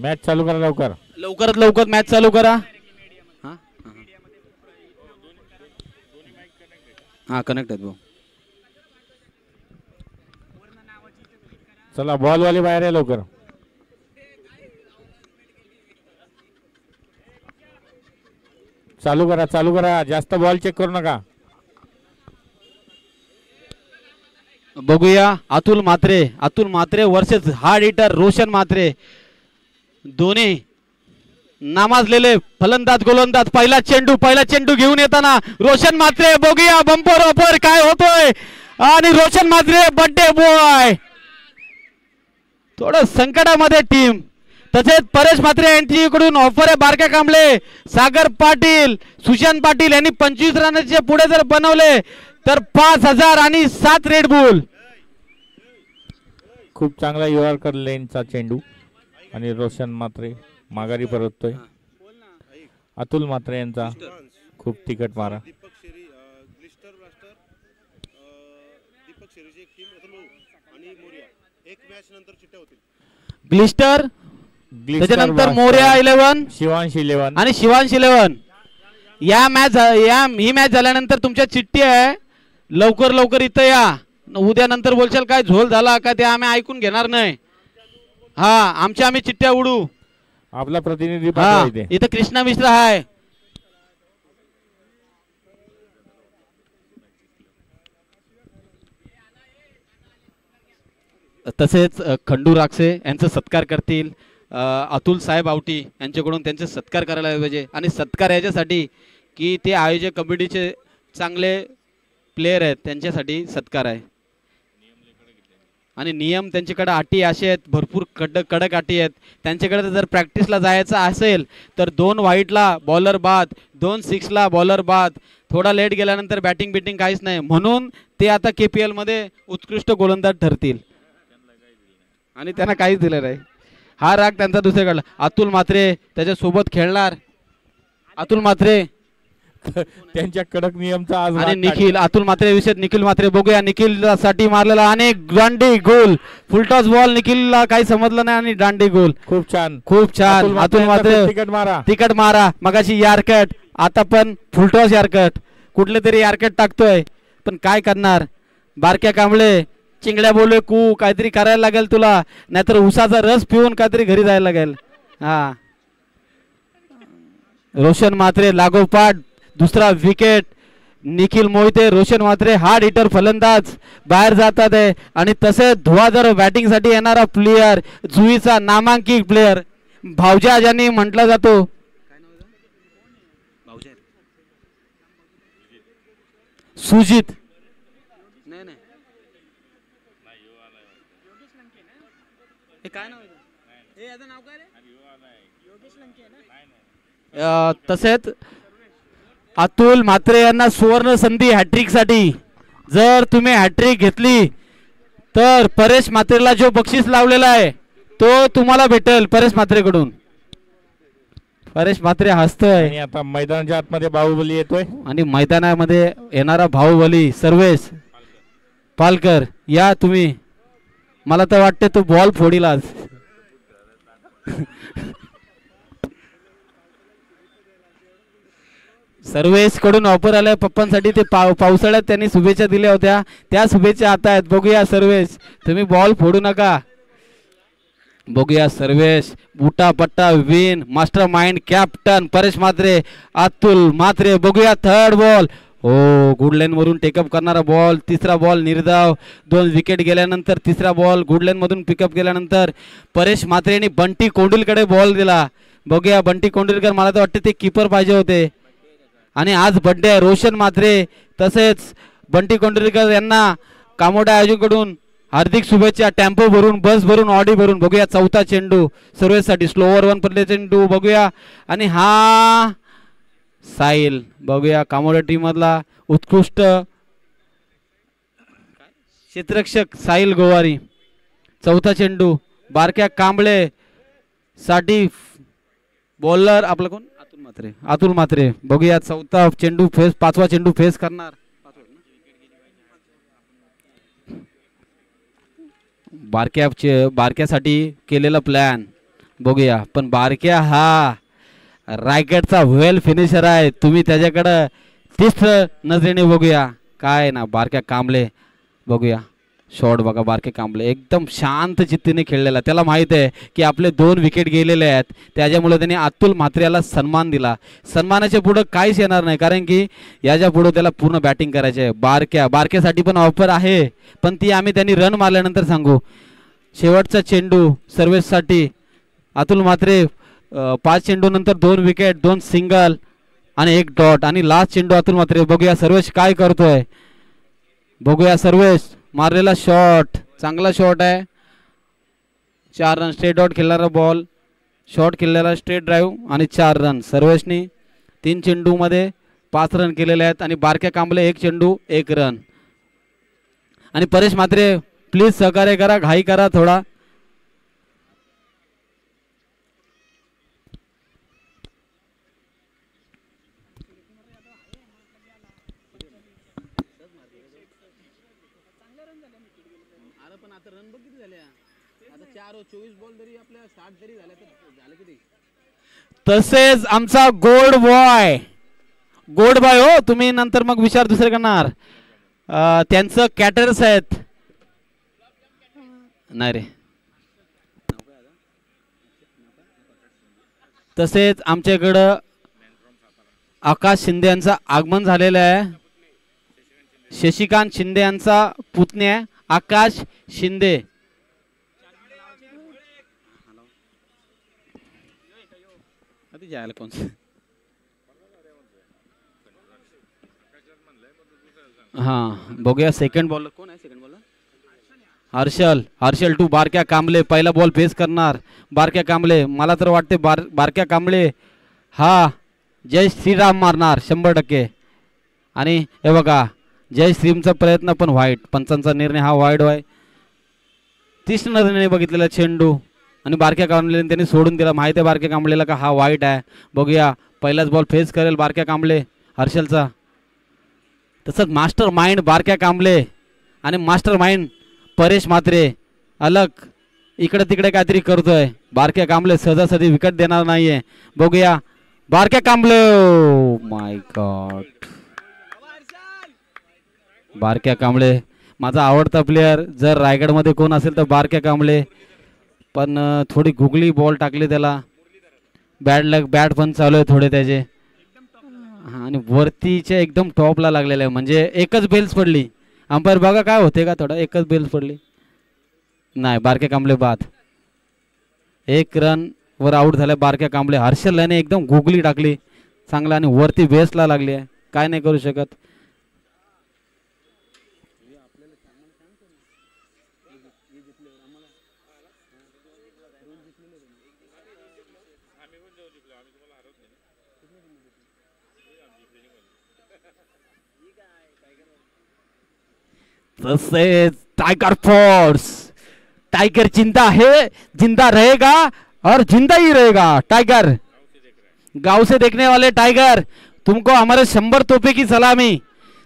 Match चालू करा लवकर. लवकरात लवकर मॅच चालू करा. हा कनेक्ट आहेत भाऊ. चला बॉल वाले बाहेर आहे लवकर. चालू करा जास्त बॉल चेक करू नका. बघूया Atul Mhatre versus hard hitter Roshan Mhatre. दोन्ही नामाजलेले फलंदाज गोलंदाज. पहिला चेंडू घेऊन येताना रोशन म्हात्रे. बघूया बंपर ऑफर काय होतोय आणि रोशन म्हात्रे बर्थडे बॉय. थोडं संकटामध्ये टीम. तसेच परेश म्हात्रे यांच्याकडून ऑफर आहे बारक्या कांबळे. सागर पाटील सुशांत पाटील यांनी 25 रनाचे पुढे जर बनवले तर 5000 आणि 7 रेड बुल. खूप चांगला यॉर्कर लेनचा चेंडू आणि रोशन म्हात्रे माघारी परततोय. अतुल म्हात्रे यांचा खूप तिखट मारा. ग्लिस्टर त्याच्यानंतर मोर्या 11 शिवांश 11 ही मॅच झाल्यानंतर तुमच्या चिठ्ठी आहे. लवकर इथं या. उद्या नंतर बोलशाल काय झोल झाला का ते आम्ही ऐकून घेणार नाही. हा आम्ही चिठ्ठ्या उडू. आपला प्रतिनिधी इथं कृष्णा मिश्रा आहे. तसेच खंडू राक्षे यांचा सत्कार करतील. अतुल साहेब आवटी यांच्याकडून त्यांचे सत्कार करायला पाहिजे. आणि सत्कार याच्यासाठी की ते आयोजक कमिटीचे चांगले प्लेयर आहेत त्यांच्यासाठी सत्कार आहे. आणि नियम त्यांच्याकडे अटी असे आहेत भरपूर कडक अटी आहेत त्यांच्याकडे. जर प्रॅक्टिसला जायचं असेल तर 2 व्हाईटला बॉलर बाद 2 6ला बॉलर बाद. थोडा लेट गेल्यानंतर बॅटिंग बिटिंग काहीच नाही. म्हणून ते आता KPL मध्ये उत्कृष्ट गोलंदाज ठरतील आणि त्यांना काहीच दिलं नाही. हा राग त्यांचा दुसरीकडला. अतुल म्हात्रे त्याच्यासोबत खेळणार. अतुल म्हात्रे त्यांच्या कडक नियमचा आज. आणि निखिल अतुल म्हात्रे विषय निखिल म्हात्रे. बघूया निखिल साठी मारलेला आणि दांडी गोल. फुलटॉस बॉल निखिलला काही समजलं नाही आणि दांडी गोल. खूप छान अतुल म्हात्रे तिकट मारा. मगाशी यारकट आता पण फुलटॉस यारकट. कुठले तरी यारकट टाकतोय पण काय करणार. बारक्या कांबळे चिंगड्या बोलले कू काहीतरी करायला लागेल तुला नाहीतर उसाचा रस पिऊन काहीतरी घरी जायला लागेल. हा रोशन म्हात्रे लागोपाठ दुसरा wicket. Nikhil Mohite Roshan Mhatre hard hitter फलंदाज बाहेर जातात आहे. आणि तसेच धुवाधार बॅटिंग साठी येणारा प्लेयर जुईचा नामांकित प्लेयर भावजा ज्यांनी म्हटला जातो. सुजित तसेच अतुल म्हात्रे यांना सुवर्ण संधी हॅट्रिक साठी. जर तुम्ही हॅट्रिक घेतली तर परेश म्हात्रेला जो बक्षीस लावलेला आहे तो तुम्हाला भेटेल परेश म्हात्रेकडून. परेश म्हात्रे हसतोय. आणि आता मैदानाच्या आतमध्ये बाहुबली येतोय आणि मैदानामध्ये येणारा बाहुबली सर्वेश पालकर या तुम्ही. मला तर वाटते तो बॉल फोडील आज. सर्वेश कडून ऑफर आलाय पप्पांसाठी. ते पावसाळ्यात त्यांनी शुभेच्छा दिल्या होत्या त्या शुभेच्छा आता आहेत. बघूया सर्वेश तुम्ही बॉल फोडू नका. बघूया सर्वेश बुटा पट्टा win master mind captain Paresh Mhatre Atul Mhatre. बघूया थर्ड बॉल. हो गुड लाईन वरून टेकअप करणारा बॉल. तिसरा बॉल निर्धाव. 2 विकेट गेल्यानंतर तिसरा बॉल गुड लाईन मधून पिकअप केल्यानंतर परेश म्हात्रे यांनी बंटी कोंडिलकडे बॉल दिला. बघूया बंटी कोंडिलकर मला तर वाटते ते कीपर पाहिजे होते. आणि आज बर्थडे आहे रोशन म्हात्रे. तसेच बंटी कोंडिलकर यांना कामोडा आयोजकांकडून हार्दिक शुभेच्छा. टेम्पो भरून बस भरून ऑडी भरून. बघूया चौथा चेंडू सर्वेसाठी स्लोवर 1 पडले चेंडू. बघूया आणि हा साहिल. बघूया कामोडा टीम मधला उत्कृष्ट क्षेत्ररक्षक साहिल गोवारी. चौथा चेंडू बारक्या कांबळे साठी बॉलर आपला कोण अतुल म्हात्रे. बघूया चौथा चेंडू फेस 5वा चेंडू फेस करणार. बारक्यासाठी केलेला प्लॅन बघूया. पण बारक्या हा रायगडचा वेल फिनिशर आहे. तुम्ही त्याच्याकडं तीच नजरेने बघूया. काय ना बारक्या कांबळे बघूया. शॉट बघा बारके कांबळे एकदम शांत चित्तीने खेळलेला. त्याला माहित आहे की आपले 2 विकेट गेलेले आहेत. त्याच्यामुळे त्यांनी अतुल म्हात्रेला सन्मान दिला. सन्मानाच्या पुढं काहीच येणार नाही, कारण की याच्या पुढं त्याला पूर्ण बॅटिंग करायचे आहे. बारक्यासाठी पण ऑफर आहे, पण ती आम्ही त्यांनी रन मारल्यानंतर सांगू. शेवटचा चेंडू सर्व्हिससाठी अतुल म्हात्रे. 5 चेंडू नंतर 2 विकेट, 2 सिंगल आणि 1 डॉट. आणि लास्ट चेंडू अतुल म्हात्रे. बघूया सर्वेश काय करतोय. बघूया सर्वेश मारलेला शॉट. चांगला शॉट आहे. 4 रन. स्ट्रेट आउट खेळणारा बॉल, शॉट खेळलेला, स्ट्रेट ड्राईव्ह आणि 4 रन. सर्वेशनी 3 चेंडूमध्ये 5 रन केलेले आहेत. आणि बारक्या कांबळे 1 चेंडू 1 रन. आणि परेश म्हात्रे प्लीज सहकार्य करा, घाई करा थोडा. तसेच आमचा गोड बॉय हो. तुम्ही नंतर मग विचार दुसरे करणार. त्यांचं कॅटरर्स आहेत. नाही रे. तसेच आमच्याकडं आकाश शिंदे यांचं आगमन झालेलं आहे. शशिकांत शिंदे यांचा पुतण्या आकाश शिंदे. हा बघूया सेकंड बॉलर कोण आहे. सेकंड बॉलर हर्षल टू बारक्या कांबळे. पहिला बॉल फेस करणार बारक्या कांबळे. मला तर वाटते बारक्या कांबळे हा जय श्रीराम मारणार 100%. आणि हे बघा जय श्रीमचा प्रयत्न पण वाईट. पंचांचा निर्णय हा वाईट आहे. 30 नजरेने बघितलेला चेंडू आणि बारक्या कांबळेने त्यांनी सोडून दिला. माहिती आहे बारक्या कांबळेला का हा वाईट आहे. बघूया पहिलाच बॉल फेस करेल बारक्या कांबळे हर्षलचा. तसंच मास्टर माइंड बारक्या कांबळे आणि मास्टर माइंड परेश म्हात्रे अलग इकडे तिकडे काहीतरी करतोय. बारक्या कांबळे सहजासहजी विकेट देणार नाहीये. बघूया बारक्या कांबळे. माय गॉड. बारक्या कांबळे माझा आवडता प्लेयर. जर रायगडमध्ये कोण असेल तर बारक्या कांबळे. पण थोडी गुगली बॉल टाकली त्याला. बॅट पण चालू आहे थोडे त्याचे. आणि वरतीच्या एकदम टॉपला लागलेलं आहे. म्हणजे एकच बेल्स पडली. अंपायर बघा काय होते का थोडा. एकच बेल्स पडली. नाही बारक्या कांबळे बाद. 1 रन वर आउट झाल्या बारक्या कांबळे. हर्षल याने एकदम गुगली टाकली चांगला आणि वरती बेसला लागली आहे. काय नाही करू शकत. तसेच टाइगर फोर्स. टाइगर जिंदा है, जिंदा रहेगा और जिंदा ही रहेगा. टाइगर गांव से देखने वाले टाइगर, तुमको हमारे 100 तोपे की सलामी.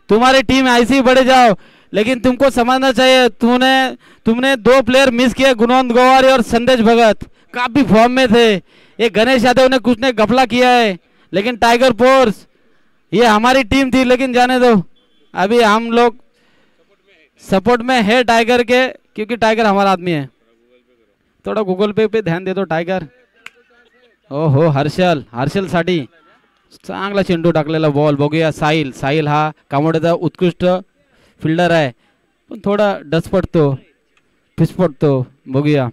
तुम्हारी टीम ऐसी बढ़े जाओ, लेकिन तुमको समझना चाहिए तुमने 2 प्लेयर मिस किए. गुणवंत गौवारी और संदेश भगत काफी फॉर्म में थे. ये गणेश यादव ने कुछ ने गफला किया है. लेकिन टाइगर फोर्स ये हमारी टीम थी. लेकिन जाने दो, अभी हम लोग सपोर्ट में है टाइगर के, क्योंकि टाइगर हमारा आदमी है. थोड़ा गूगल पे ध्यान दे दो टाइगर. ओहो हर्षल साठी चांगला चेंडू टाकलेला बॉल. बघूया साहिल हा कामोड्याचा उत्कृष्ट फिल्डर आहे, पण थोडा डस पडतो, फिसपडतो. बघूया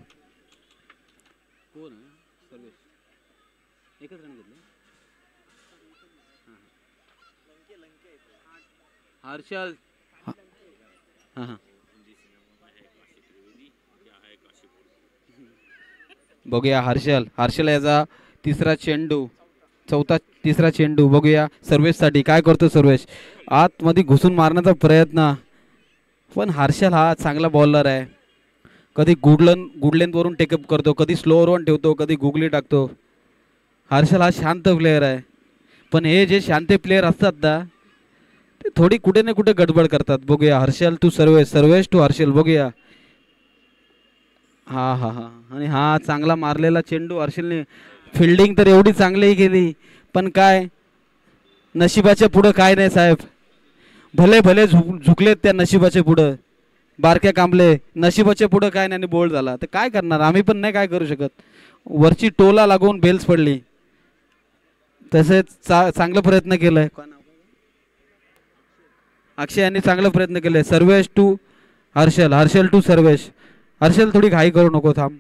हर्षल. बघूया हर्षल याचा तिसरा चेंडू बघूया सर्वेशसाठी काय करतो. सर्वेश आतमध्ये घुसून मारण्याचा प्रयत्न, पण हर्षल हा चांगला बॉलर आहे. कधी गुड लेंथ वरून टेकअप करतो, कधी स्लोअर वन ठेवतो, कधी गुगली टाकतो. हर्षल हा शांत प्लेयर आहे, पण हे जे शांत प्लेयर असतात ना ते थोडी कुठे ना कुठे गडबड करतात. बघूया हर्षल टू सर्वेश टू हर्षल. बघूया हा हा हा आणि हा चांगला मारलेला चेंडू हर्षलने फिल्डिंग तर एवढी चांगली केली पण काय नशिबाच्या पुढं काय नाही साहेब. भले भले झुकलेत त्या नशिबाच्या पुढं बारक्या कांबले नशिबाच्या पुढं काय नाही आणि बोल्ड झाला तर काय करणार आम्ही पण नाही काय करू शकत. वरची टोला लागून बेल्स पडली. तसेच चांगला प्रयत्न केलाय अक्षय यांनी चांगला प्रयत्न केले. Sarvesh to Harshal Harshal to Sarvesh. हर्षल थोडी घाई करू नको थांब.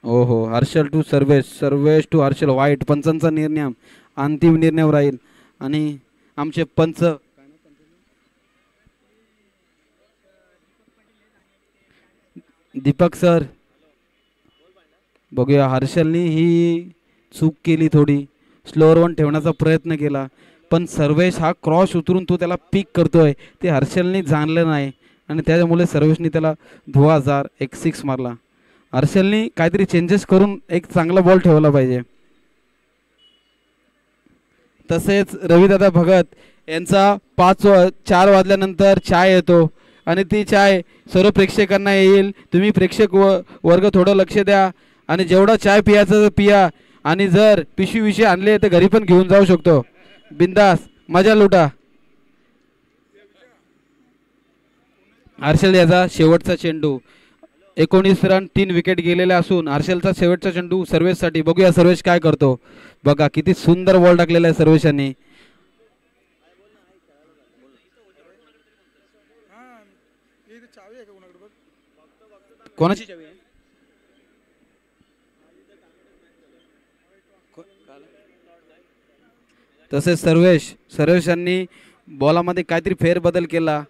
हो हो हर्षल टू सर्वेश सर्वेश टू हर्षल वाईट पंचांचा निर्णय अंतिम निर्णय राहील आणि आमचे पंच दीपक सर बघूया. हर्षलनी ही चूक केली थोडी स्लोअर वन ठेवण्याचा प्रयत्न केला पण सर्वेश हा क्रॉस उतरून तो त्याला पिक करतोय ते हर्षलनी जाणलं नाही आणि त्याच्यामुळे सर्वेशनी त्याला 2000 एक 6 मारला. हर्षलनी काहीतरी चेंजेस करून एक चांगला बॉल ठेवला पाहिजे. तसेच रविदादा भगत यांचा 4 वाजल्यानंतर चाय येतो आणि ती चाय सर्व प्रेक्षकांना येईल. तुम्ही प्रेक्षक वर्ग थोडं लक्ष द्या आणि जेवढा चाय पियाचं पिया आणि जर पिशवी विषय आणले तर घरी पण घेऊन जाऊ शकतो. बिंदास मजा लुटा. हर्षल याचा शेवटचा चेंडू 19 रन 3 विकेट गेलेले असून हर्षलचा शेवटचा चेंडू सर्वेशसाठी. बघूया सर्वेश काय करतो. बघा किती सुंदर बॉल टाकलेला आहे सर्वेशांनी. कोणाची चावी आहे तसेच सर्वेशांनी बॉलामध्ये काहीतरी फेरबदल केला.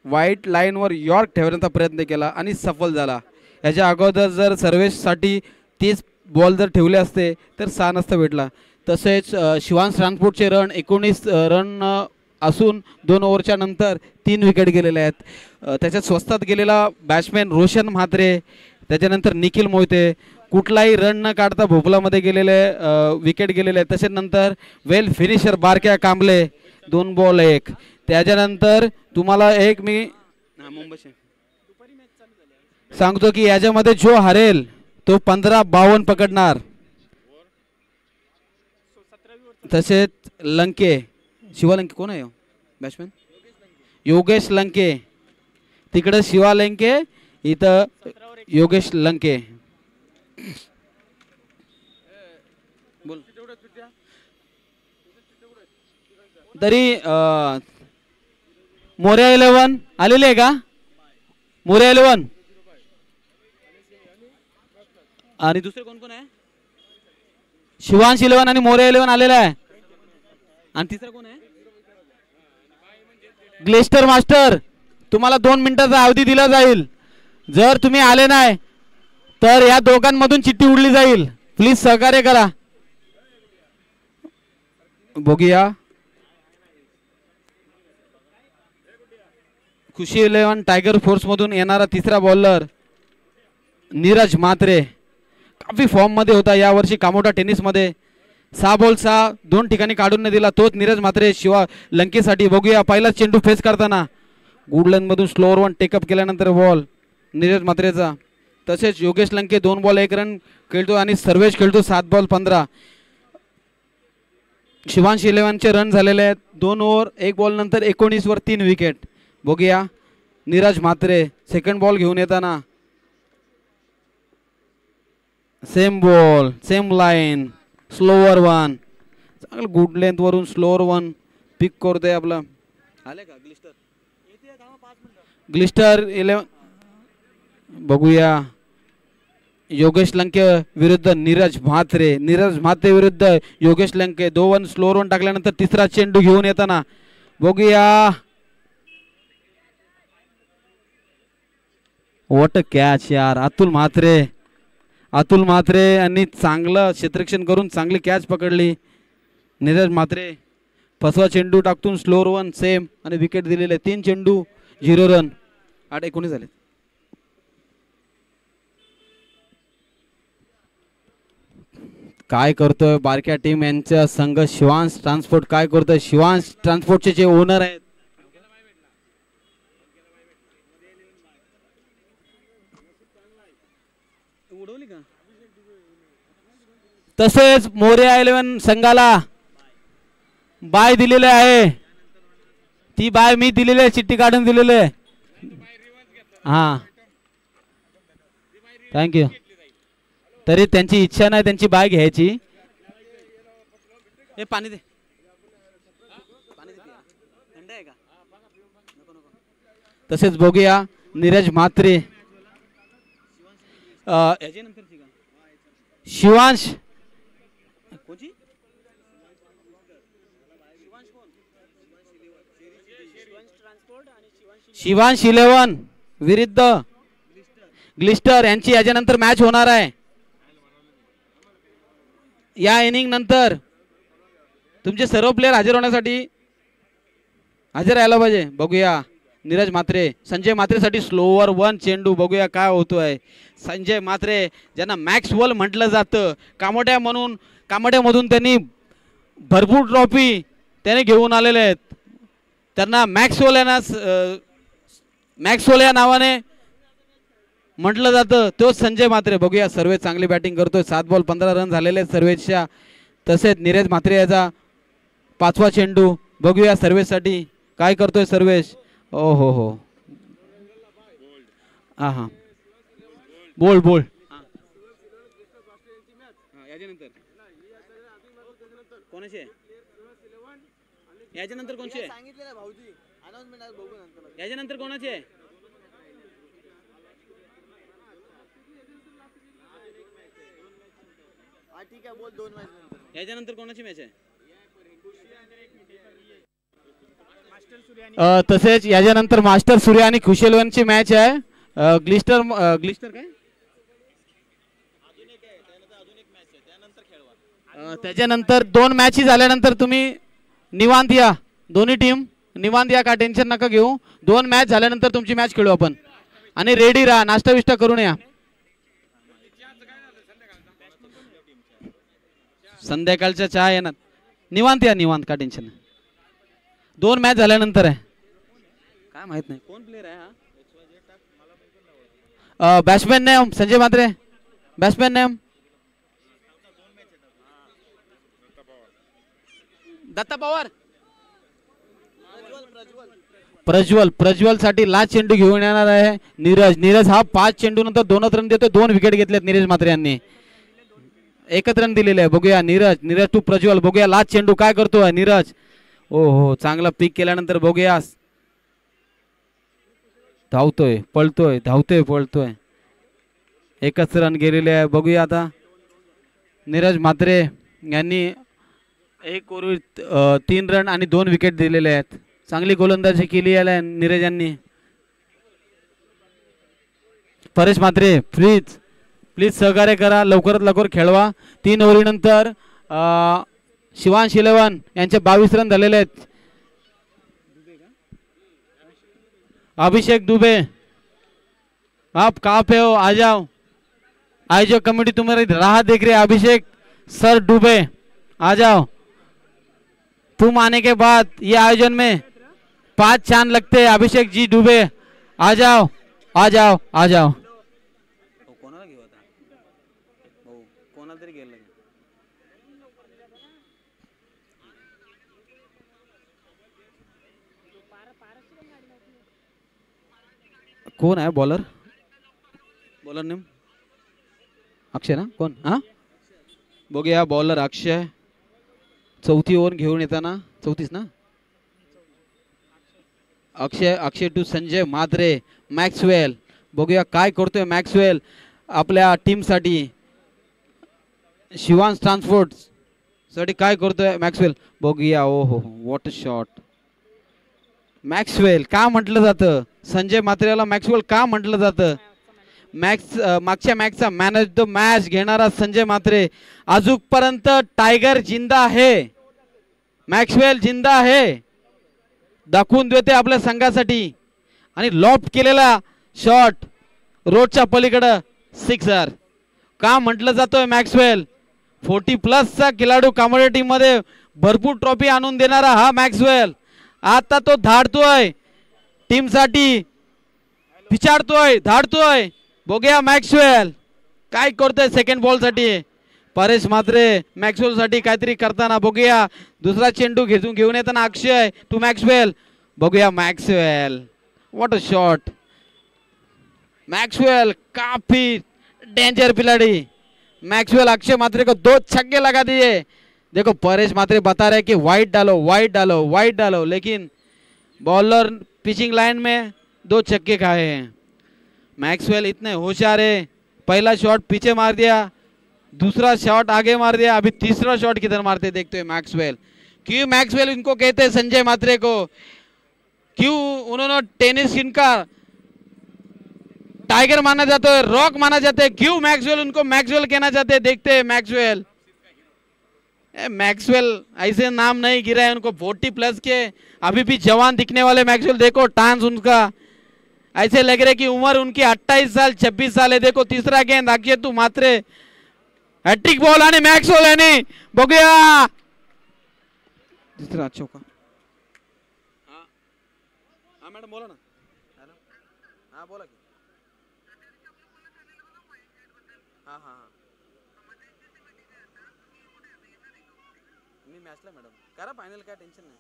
व्हाईट लाईनवर यॉर्क ठेवण्याचा प्रयत्न केला आणि सफल झाला. याच्या अगोदर जर सर्वेशसाठी 30 बॉल जर ठेवले असते तर 6 नसता भेटला. तसेच शिवांश राणपुरचे रन 19 रन असून 2 ओव्हरच्या नंतर 3 विकेट गेलेले आहेत. त्याच्यात स्वस्तात गेलेला बॅट्समॅन रोशन म्हात्रे त्याच्यानंतर निखिल मोहिते कुठलाही रन न काढता भोपलामध्ये गेलेले विकेट गेलेले आहेत. तसेच नंतर वेल फिनिशर बारक्या कांबले 2 बॉल 1. त्याच्यानंतर तुम्हाला एक मी मुंबई सांगतो की याच्यामध्ये जो हरेल तो 15-52 पकडणार. तसेच लंके शिवा लंके कोण आहे बॅट्समॅन योगेश लंके तिकडे शिवा लंके इथं योगेश लंके. बोल तरी मोर्या 11 आलेले आहे का मोर्या 11 आणि दुसरे कोण कोण आहे शिवांश 11 आणि मोर्या 11 आलेला आहे आणि तिसरा कोण आहे ग्लेस्टर मास्टर. तुम्हाला 2 मिनिटाचा अवधी दिला जाईल. जर तुम्ही आले नाही तर या दोघांमधून चिठ्ठी उडली जाईल. प्लीज सहकार्य करा. बघूया खुशी 11 टायगर फोर्स मधून येणारा तिसरा बॉलर नीरज म्हात्रे. काफी फॉर्म मध्ये होता यावर्षी कामोटा टेनिस मध्ये. 6 बॉल 6 2 ठिकाणी काढून न दिला तोच नीरज म्हात्रे शिवा लंकेसाठी. बघूया पहिला चेंडू फेस करताना गुडलँड मधून स्लोअर वन टेकअप केल्यानंतर बॉल नीरज म्हात्रेचा. तसेच योगेश लंके 2 बॉल 1 रन खेळतो आणि सर्वेश खेळतो 7 बॉल 15. शिवांश 11चे रन झालेले आहेत 2 ओव्हर 1 बॉल नंतर 19 वर 3 विकेट. बघूया नीरज म्हात्रे सेकंड बॉल घेऊन येताना same ball same line slower one चांगलं गुड लेंथ वरून स्लोअर वन पिक करतोय आपला. आले का ग्लिस्टर 11. बघूया योगेश लंके विरुद्ध नीरज म्हात्रे. नीरज म्हात्रे विरुद्ध योगेश लंके 2 स्लोअर वन टाकल्यानंतर तिसरा चेंडू घेऊन येताना बघूया व्हॉट कॅच यार. अतुल म्हात्रे यांनी चांगलं क्षेत्ररक्षण करून चांगली कॅच पकडली. नीरज म्हात्रे फसवा चेंडू टाकून स्लोअर वन सेम आणि विकेट दिलेले. 3 चेंडू 0 रन 8-19 झाले. काय करतोय बारक्या टीम यांचा संघ शिवांश ट्रान्सपोर्ट काय करतोय. शिवांश ट्रान्सपोर्टचे जे ओनर आहेत तसेच मोरया 11 संघाला बाय दिलेले आहे. ती बाय मी दिलेली आहे, चिठ्ठी काढून दिलेली आहे. हा थँक्यू. तरी त्यांची इच्छा नाही त्यांची बाय घ्यायची. हे पाणी दे. तसेच बघूया नीरज म्हात्रे शिवांश शिवांश 11 विरुद्ध ग्लिस्टर यांची याच्यानंतर मॅच होणार आहे. या इनिंग नंतर तुमचे सर्व प्लेयर हजर होण्यासाठी हजर राहायला पाहिजे. बघूया नीरज म्हात्रे संजय म्हात्रेसाठी स्लोवर 1 चेंडू. बघूया काय होतोय. संजय म्हात्रे ज्यांना मॅक्सवेल म्हटलं जातं, कामोट्यामधून त्यांनी भरपूर ट्रॉफी त्याने घेऊन आलेले आहेत. त्यांना मॅक्सवेल या नावाने म्हटलं जातं. तोच संजय म्हात्रे. बघूया सर्वेश चांगली बॅटिंग करतोय. 7 बॉल 15 रन झालेले आहेत सर्वेशच्या. तसेच नीरज म्हात्रे याचा 5वा चेंडू. बघूया सर्वेशसाठी काय करतोय सर्वेश. ओ हो हा हा बोल कोणाचे याच्यानंतर कोणाचे याच्यानंतर कोणाचे ठीक आहे बोल. 2 मॅच नंतर याच्यानंतर कोणाची मॅच आहे. तसेच याच्यानंतर मास्टर सूर्या आणि खुशेलवनची मॅच आहे. ग्लिस्टर काय त्याच्यानंतर 2 मॅच झाल्यानंतर तुम्ही निवांत या. दोन्ही टीम निवांत या, का टेन्शन नका घेऊ. 2 मॅच झाल्यानंतर तुमची मॅच खेळू आपण. आणि रेडी राहा, नाश्ता विष्टा करून या. संध्याकाळच्या चहा येणार. निवांत या, निवांत, का टेन्शन नाही. 2 मॅच झाल्यानंतर आहे. काय माहित नाही कोण प्लेयर आहे हा. Batsman name Sanjay Mhatre. Batsman name Datta Pawar. Prajwal साठी लास्ट चेंडू घेऊन येणार आहे नीरज हा 5 चेंडू नंतर 2 रन देतो. 2 विकेट घेतलेत नीरज म्हात्रे यांनी. 1 रन दिलेले आहे. बघूया नीरज टू प्रज्वल. बघूया लास्ट चेंडू काय करतोय नीरज. हो चांगला पिक केल्यानंतर बघूया. धावतोय पळतोय 1च रन गेलेले आहे. बघूया आता नीरज म्हात्रे यांनी 1 ओव्हर 3 रन आणि 2 विकेट दिलेले आहेत. चांगली गोलंदाजी केली आहे नीरज यांनी. परेश म्हात्रे प्लीज सहकार्य करा, लवकरात लवकर खेळवा. 3 ओव्हरीनंतर शिवांश 11 यांचे 22 रन झालेले आहेत. अभिषेक दुबे आप कहाँ पे हो, आ जाओ. आयोजक कमेटी तुम्हारी राह देख रही है. अभिषेक सर दुबे आ जाओ. तुम आने के बाद ये आयोजन में 5 चांद लगते हैं. अभिषेक जी दुबे आ जाओ. कोण आहे बॉलर नेम अक्षय ना कोण. हा बघूया बॉलर अक्षय. 4थी ओव्हर घेऊन येताना 34 ना. अक्षय टू संजय म्हात्रे. मॅक्सवेल बघूया काय करतोय मॅक्सवेल आपल्या टीम साठी. शिवांश ट्रान्सपोर्ट साठी काय करतोय मॅक्सवेल. बघूया. हो व्हॉट अ शॉट. मॅक्सवेल का म्हटलं जातं. संजय म्हात्रेला मॅक्सवेल का म्हटलं जातं. मागच्या मॅचचा मॅन ऑफ द मॅच घेणारा संजय म्हात्रे. अजूनपर्यंत टायगर जिंदा आहे. मॅक्सवेल जिंदा आहे. दाखवून देते आपल्या संघासाठी. आणि लॉफ्ट केलेला शॉट रोडच्या पलीकडे 6 का म्हटलं जातोय मॅक्सवेल. 40+ खेळाडू कामोडे टीम मध्ये भरपूर ट्रॉफी आणून देणारा हा मॅक्सवेल आता तो धाडतोय टीम साठी, पिछाडतोय, धाडतोय. बघूया मॅक्सवेल काय करतोय सेकंड बॉल साठी. परेश म्हात्रे मॅक्सवेल साठी काहीतरी करताना बघूया. दुसरा चेंडू घेऊन येताना अक्षय टू मॅक्सवेल. बघूया Maxwell, what a shot. Maxwell coffee danger खिलाड़ी. मैक्सवेल अक्षय मात्रे को 2 छक्के लगा दिए. देखो परेश मात्रे बता रहे कि वाइड डालो, वाइड डालो, वाइड डालो, लेकिन बॉलर पिचिंग लाइन में 2 छक्के खाए हैं. मैक्सवेल इतने होशियार है. पहला शॉट पीछे मार दिया, दूसरा शॉट आगे मार दिया, अभी तीसरा शॉट किधर मारते देखते हैं मैक्सवेल. क्यों मैक्सवेल इनको कहते हैं संजय मात्रे को, क्यों उन्होंने टेनिस इनका टाइगर माना जाता है, रॉक माना जाता है, क्यों मैक्सवेल उनको मैक्सवेल कहना चाहते हैं देखते हैं. मैक्सवेल मैक्सवेल ऐसे नाम नहीं गिरा है उनको. 40+ के अभी भी जवान दिखने वाले मैक्सवेल. देखो टांस उनका ऐसे लग रहे कि उम्र उनकी 28 साल 26 साल है. देखो तीसरा गेंद अक्षय तू मात्रे हॅट्रिक बॉल आणि मॅक्सवेल आणि बघूया दुसरा चौका. हाँ मैडम बोला ना. हाँ बोला की. हाँ हाँ हाँ मी मॅचला मॅडम करा फायनल, काय टेन्शन नाही.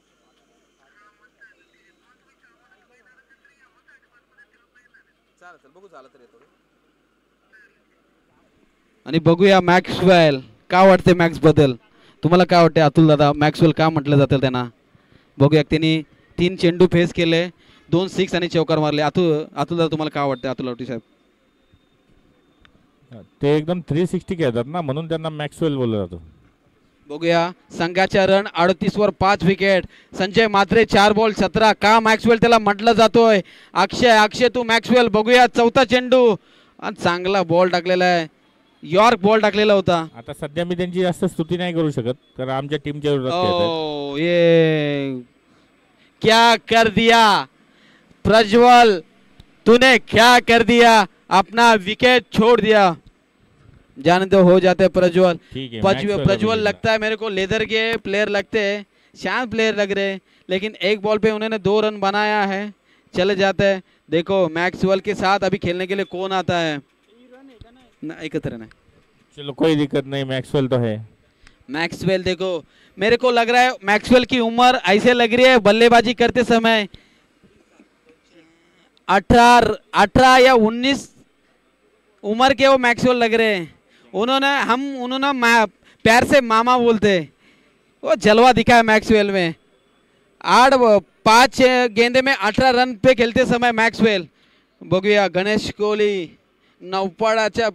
चालेल चल बघू झालं तर येतो. आणि बघूया मॅक्सवेल का वाटते मॅक्स बद्दल. तुम्हाला काय वाटते अतुल दादा, मॅक्सवेल का म्हटलं जातं त्यांना. बघूया त्यांनी 3 चेंडू फेस केले, 2 6 आणि चौकार मारले. अतुल दादा तुम्हाला काय वाटते अतुल आवटी साहेब. ते एकदम 360 खेळतात ना, म्हणून त्यांना मॅक्सवेल बोललं जातं. बघूया संघाच्या रन 38 वर 5 विकेट. संजय मात्रे 4 बॉल 17. का मॅक्सवेल त्याला म्हटलं जातोय. अक्षय तू मॅक्सवेल. बघूया चौथा चेंडू आणि चांगला बॉल टाकलेला आहे, यॉर्क बॉल टाकलेला होता. आता सध्या मी त्यांची जास्त स्तुती नाही करू शकत कारण आमच्या टीमच्या विरोधात खेळतात. ये क्या कर दिया प्रज्वल, तूने क्या कर दिया, अपना विकेट छोड़ दिया. जाने तो हो जाते प्रज्वल. प्रज्वल लगता है मेरे को लेदर के प्लेयर लगते हैं, शांत प्लेयर लग रहे, लेकिन एक बॉल पे उन्होंने 2 रन बनाया है, चले जाते हैं. देखो मैक्सवेल के साथ अभी खेलने के लिए कौन आता है ना, एकत्र नहीं. चलो कोई दिक्कत नहीं, मैक्सवेल तो है. मैक्सवेल देखो मेरे को लग रहा है मैक्सवेल की उम्र ऐसे लग रही है बल्लेबाजी करते समय 18 या 19 उम्र के वो मैक्सवेल लग रहे हैं. उन्होंने प्यार से मामा बोलते. वो जलवा दिखा है मैक्सवेल में. 5 गेंदे में 18 रन पे खेलते समय मैक्सवेल. बघूया गणेश कोहली नौपाडाच्या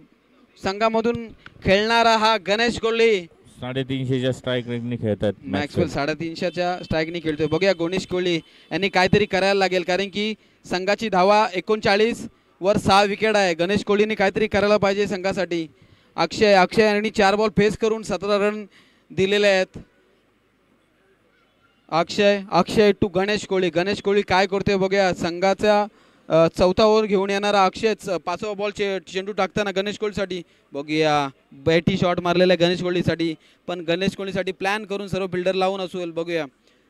संघामधून खेळणारा हा गणेश कोहली 350च्या स्ट्राइक रेटने खेळतात. मॅक्सवेल 350च्या स्ट्राइकने खेळतोय. बघूया गणेश कोहली यांनी काहीतरी करायला लागेल कारण की संघाची धावा 39 वर 6 विकेट आहे. गणेश कोहलीने काहीतरी करायला पाहिजे संघासाठी. अक्षय यांनी 4 बॉल फेस करून 17 रन दिलेले आहेत. अक्षय टू गणेश कोहली काय करतोय बघूया. संघाचा चौथा ओव्हर घेऊन येणारा अक्षय 5वा बॉल चेंडू टाकताना गणेश कोहलीसाठी. बघूया बॅटी शॉट मारलेला आहे गणेश कोहलीसाठी, पण गणेश कोहलीसाठी प्लॅन करून सर्व फिल्डर लावून असेल. बघूया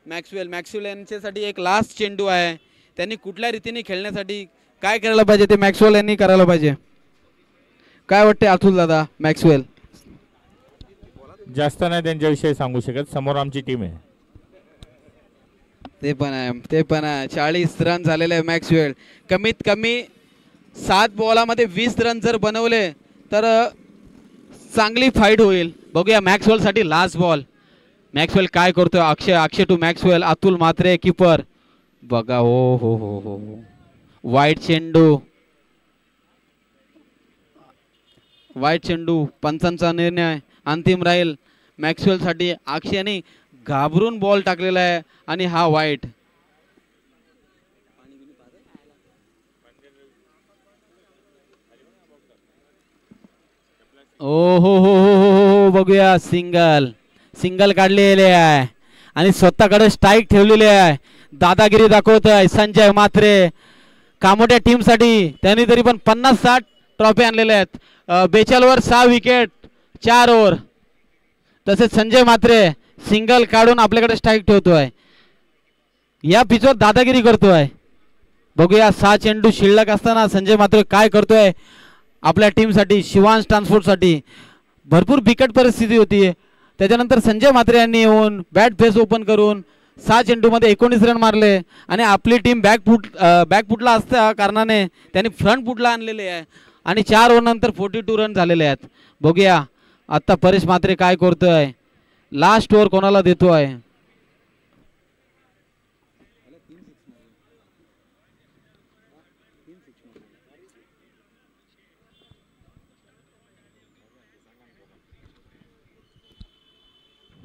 मॅक्सवेल यांच्यासाठी एक लास्ट चेंडू आहे. त्यांनी कुठल्या रीतीने खेळण्यासाठी काय करायला पाहिजे ते मॅक्सवेल यांनी करायला पाहिजे. काय वाटते अतुल दादा मॅक्सवेल. जास्त नाही त्यांच्याविषयी सांगू शकत, समोर आमची टीम आहे. ते पण आहे 40 रन झालेले आहे मॅक्सवेल. कमीत कमी 7 बॉलामध्ये 20 रन जर बनवले तर चांगली फाईट होईल. बघूया मॅक्सवेल साठी लास्ट बॉल. मॅक्सवेल काय करतोय. Akshay to Maxwell. Atul Mhatre keeper. बघा हो वाईट चेंडू पंचांचा निर्णय अंतिम राहील मॅक्सवेल साठी. अक्षयने घाबरून बॉल टाकलेला आहे आणि हा वाईट. हो बघूया सिंगल काढलेले आहे आणि स्वतःकडे स्ट्राईक ठेवलेले आहे. दादागिरी दाखवत आहे संजय मात्रे कामोट्या टीम साठी. त्यांनी तरी पण 50-60 ट्रॉफी आणलेल्या आहेत. 42 वर 6 विकेट 4 ओव्हर. तसेच संजय मात्रे सिंगल काढून आपल्याकडे स्ट्राईक ठेवतोय. या पिचवर दादागिरी करतोय. बघूया 6 चेंडू शिल्लक असताना संजय मात्रे काय करतोय आपल्या टीमसाठी, शिवांश ट्रान्सपोर्टसाठी. भरपूर बिकट परिस्थिती होती. त्याच्यानंतर संजय मात्रे यांनी येऊन बॅट फेस ओपन करून 6 चेंडूमध्ये 19 रन मारले आणि आपली टीम बॅकफुटला असल्या कारणाने त्यांनी फ्रंट फुटला आणलेले आहे आणि 4 ओव्हर नंतर 42 रन झालेले आहेत. बघूया आता परेश मात्रे काय करतोय, लास्ट ओव्हर कोणाला देतोय.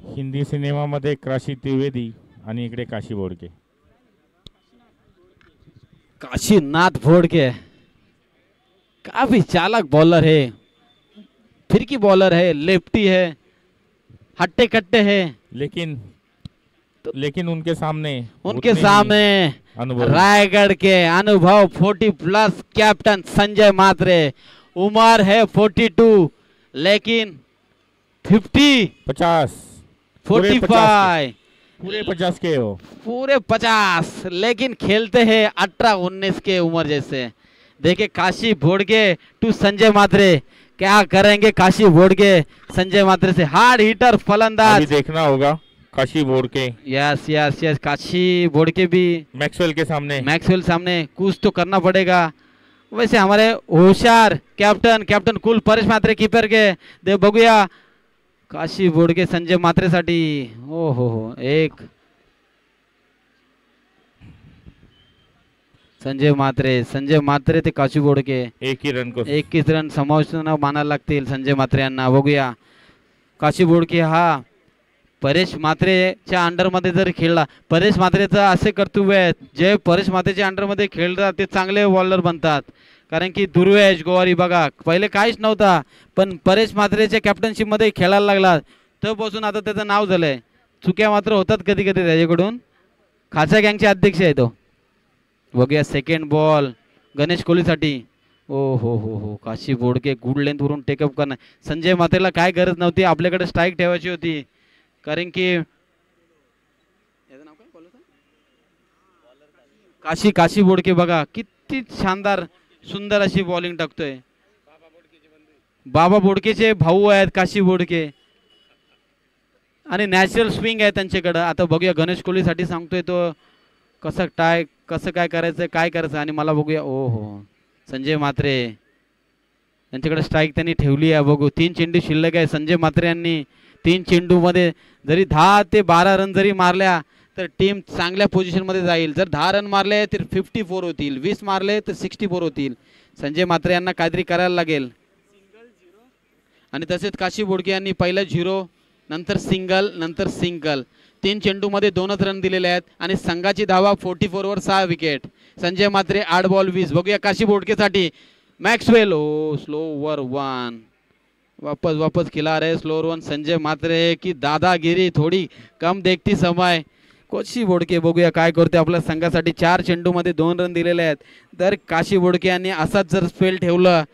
हिंदी सिनेमामध्ये काशी त्रिवेदी आणि इकडे काशी बोडके. काशीनाथ भोडके काफी चालाक बॉलर है, फिरकी बॉलर है, लेफ्टी है, हट्टे कट्टे है, लेकिन उनके सामने अनुभव रायगढ़ के अनुभव 40+ कैप्टन संजय मात्रे. उम्र है 42 लेकिन 50 45 पूरे 50 के हो, पूरे 50 लेकिन खेलते हैं 18-19 के उम्र जैसे. देखिए काशी भोडके टू संजय मात्रे, क्या करेंगे काशी भोडके संजय मात्रे से. हार्ड हिटर फलंदाज अभी देखना होगा काशी बोडके. यस यस यस, काशी भोडके भी मैक्सवेल सामने कुछ तो करना पड़ेगा. वैसे हमारे होशियार कैप्टन कुल परेश मात्रे कीपर के दे. बघूया काशी बोडके संजय मात्रेसाठी. हो एक संजय मात्रे ते काशी बोडके एक ही रन समावेश मानायला लागतील संजय मात्रे यांना. बघूया काशी बोडके हा परेश मात्रेच्या अंडरमध्ये जर खेळला, परेश मात्रेचं असे कर्तव्य आहे जे परेश मात्रेच्या अंडरमध्ये खेळतात ते चांगले बॉलर बनतात. कारण की दुर्वेश गोवारी बघा पहिले काहीच नव्हता, पण परेश मात्रेच्या कॅप्टनशिपमध्ये खेळायला लागला तर बसून आता त्याचं नाव झालंय. चुक्या मात्र होतात कधी कधी त्याच्याकडून. खासा गँगचे अध्यक्ष आहे तो. बघूया सेकंड बॉल गणेश कोहलीसाठी. हो काशी बोडके गुड लेंथवरून टेकअप करणार. संजय मात्रेला काय गरज नव्हती, आपल्याकडे स्ट्राईक ठेवायची होती. कारण की काशी बोडके बघा किती शानदार सुंदर अशी बॉलिंग टाकतोय. बाबा बोडकेचे भाऊ आहेत काशी बोडके आणि नॅचरल स्विंग आहे त्यांच्याकडं. आता बघूया गणेश कोहलीसाठी सांगतोय तो कसं काय करायचं आणि मला बघूया. हो संजय मात्रे यांच्याकडे स्ट्राईक त्यांनी ठेवली आहे. बघू 3 चेंडू शिल्लक आहे. संजय मात्रे यांनी 3 चेंडूमध्ये जरी 10 ते 12 रन जरी मारल्या तर टीम चांगल्या पोझिशनमध्ये जाईल. जर 10 रन मारले तर 54 होतील, 20 मारले तर 64 होतील. संजय मात्रे यांना काहीतरी करायला लागेल. आणि तसेच काशी बोडके यांनी पहिलं 0 नंतर सिंगल 3 चेंडूमध्ये 2च रन दिलेले आहेत आणि संघाची धावा 44 वर 6 विकेट. संजय मात्रे 8 बॉल 20. बघूया काशी बोडकेसाठी मॅक्सवेल. स्लो ओवर 1 वापस खिला रहे स्लो ओवर 1 संजय मात्रे की दादागिरी थोडी कम देखती समय. काशी बोडके बघूया काय करते आपल्या संघासाठी. 4 चेंडूमध्ये 2 रन दिलेले आहेत. तर काशी बोडके यांनी असाच जर स्पेल ठेवलं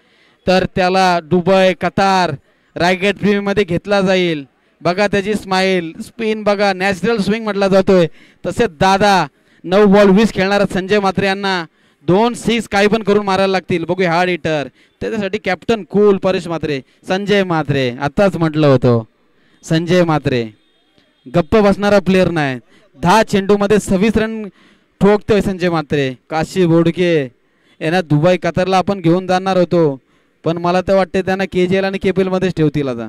तर त्याला दुबई कतार रायगड प्रीमियरमध्ये घेतला जाईल. बघा त्याची स्माइल, स्पिन बघा, नॅचरल स्विंग म्हटला जातोय. तसेच दादा 9 बॉल 20 खेळणारा संजय मात्रे यांना 2 6 काही पण करून मारायला लागतील. बघूया हार्ड हिटर त्याच्यासाठी कॅप्टन कूल परेश मात्रे. संजय मात्रे आताच म्हटलं होतं संजय मात्रे गप्प बसणारा प्लेअर नाही. 10 चेंडूमध्ये 26 रन ठोकतोय संजय मात्रे. काशी बोडके यांना दुबई कतारला आपण घेऊन जाणार होतो, पण मला तर वाटते त्यांना KGL आणि KPL मध्येच ठेवतील आता.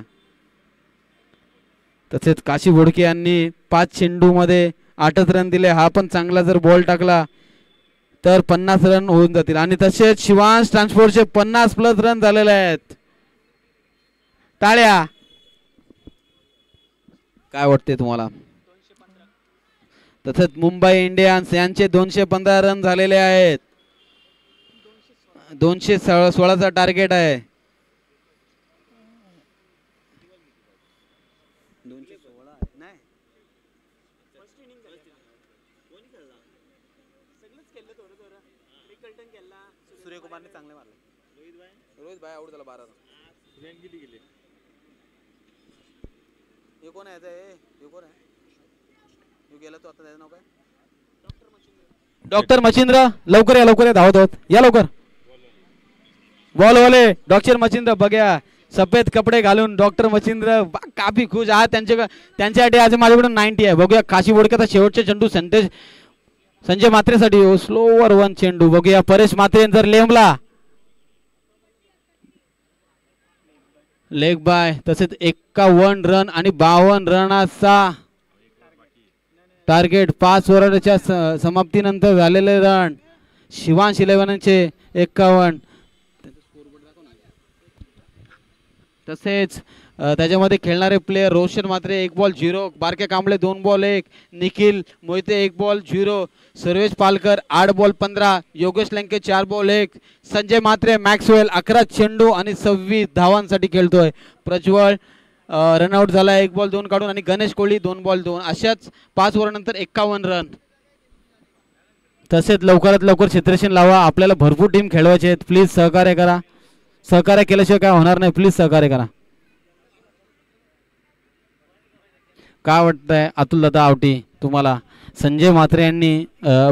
तसेच काशी बोडके यांनी 5 चेंडूमध्ये 8च रन दिले. हा पण चांगला जर बॉल टाकला तर 50 रन होऊन जातील. आणि तसेच शिवांश ट्रान्सपोर्टचे 50+ रन झालेले आहेत. टाळ्या. काय वाटते तुम्हाला? तसेच मुंबई इंडियन्स यांचे 215 रन झालेले आहेत. 216चा टार्गेट आहे. 216 नाही सूर्यकुमारने चांगले मारले. रोहित भाई आउट झाला 12 रन. डॉक्टर मच्छिंद्र लवकर या धावत होत या लवकर बॉल वाले डॉक्टर मच्छिंद्र बघा सफेद कपडे घालून डॉक्टर मच्छिंद्र काफी खुश आहात त्यांच्यासाठी आज माझ्याकडून 90 आहे बघूया काशी बोडकेचा शेवटचा चेंडू संजय मात्रेसाठी स्लोवर वन चेंडू बघूया परेश मात्रे जर लेंबला लेग बाय तसेच 51 रन आणि 52 रनाचा टार्गेट 5 ओव्हरच्या समाप्तीनंतर झालेले रन शिवांश इलेव्हनचे 51 तसेच त्याच्यामध्ये खेळणारे प्लेयर रोशन मात्रे 1 ball 0 Barke Kamble 2 ball 1 Nikhil Mohite 1 ball 0 Sarvesh Palkar 8 ball 15 Yogesh Lanke 4 ball 1 Sanjay Matre Maxwell 11 चेंडू आणि 26 धावांसाठी खेळतोय प्रज्वल रनआउट झाला 1 बॉल 2 काढून आणि गणेश कोहली 2 बॉल 2 अशाच 5 ओव्हरनंतर 51 रन तसेच लवकरात लवकर क्षेत्ररक्षण लावा आपल्याला भरपूर टीम खेळवायचे आहेत प्लीज सहकार्य करा सहकार्य केल्याशिवाय काय होणार नाही प्लीज सहकार्य करा काय वाटतंय अतुल दादा आवटी तुम्हाला संजय मात्रे यांनी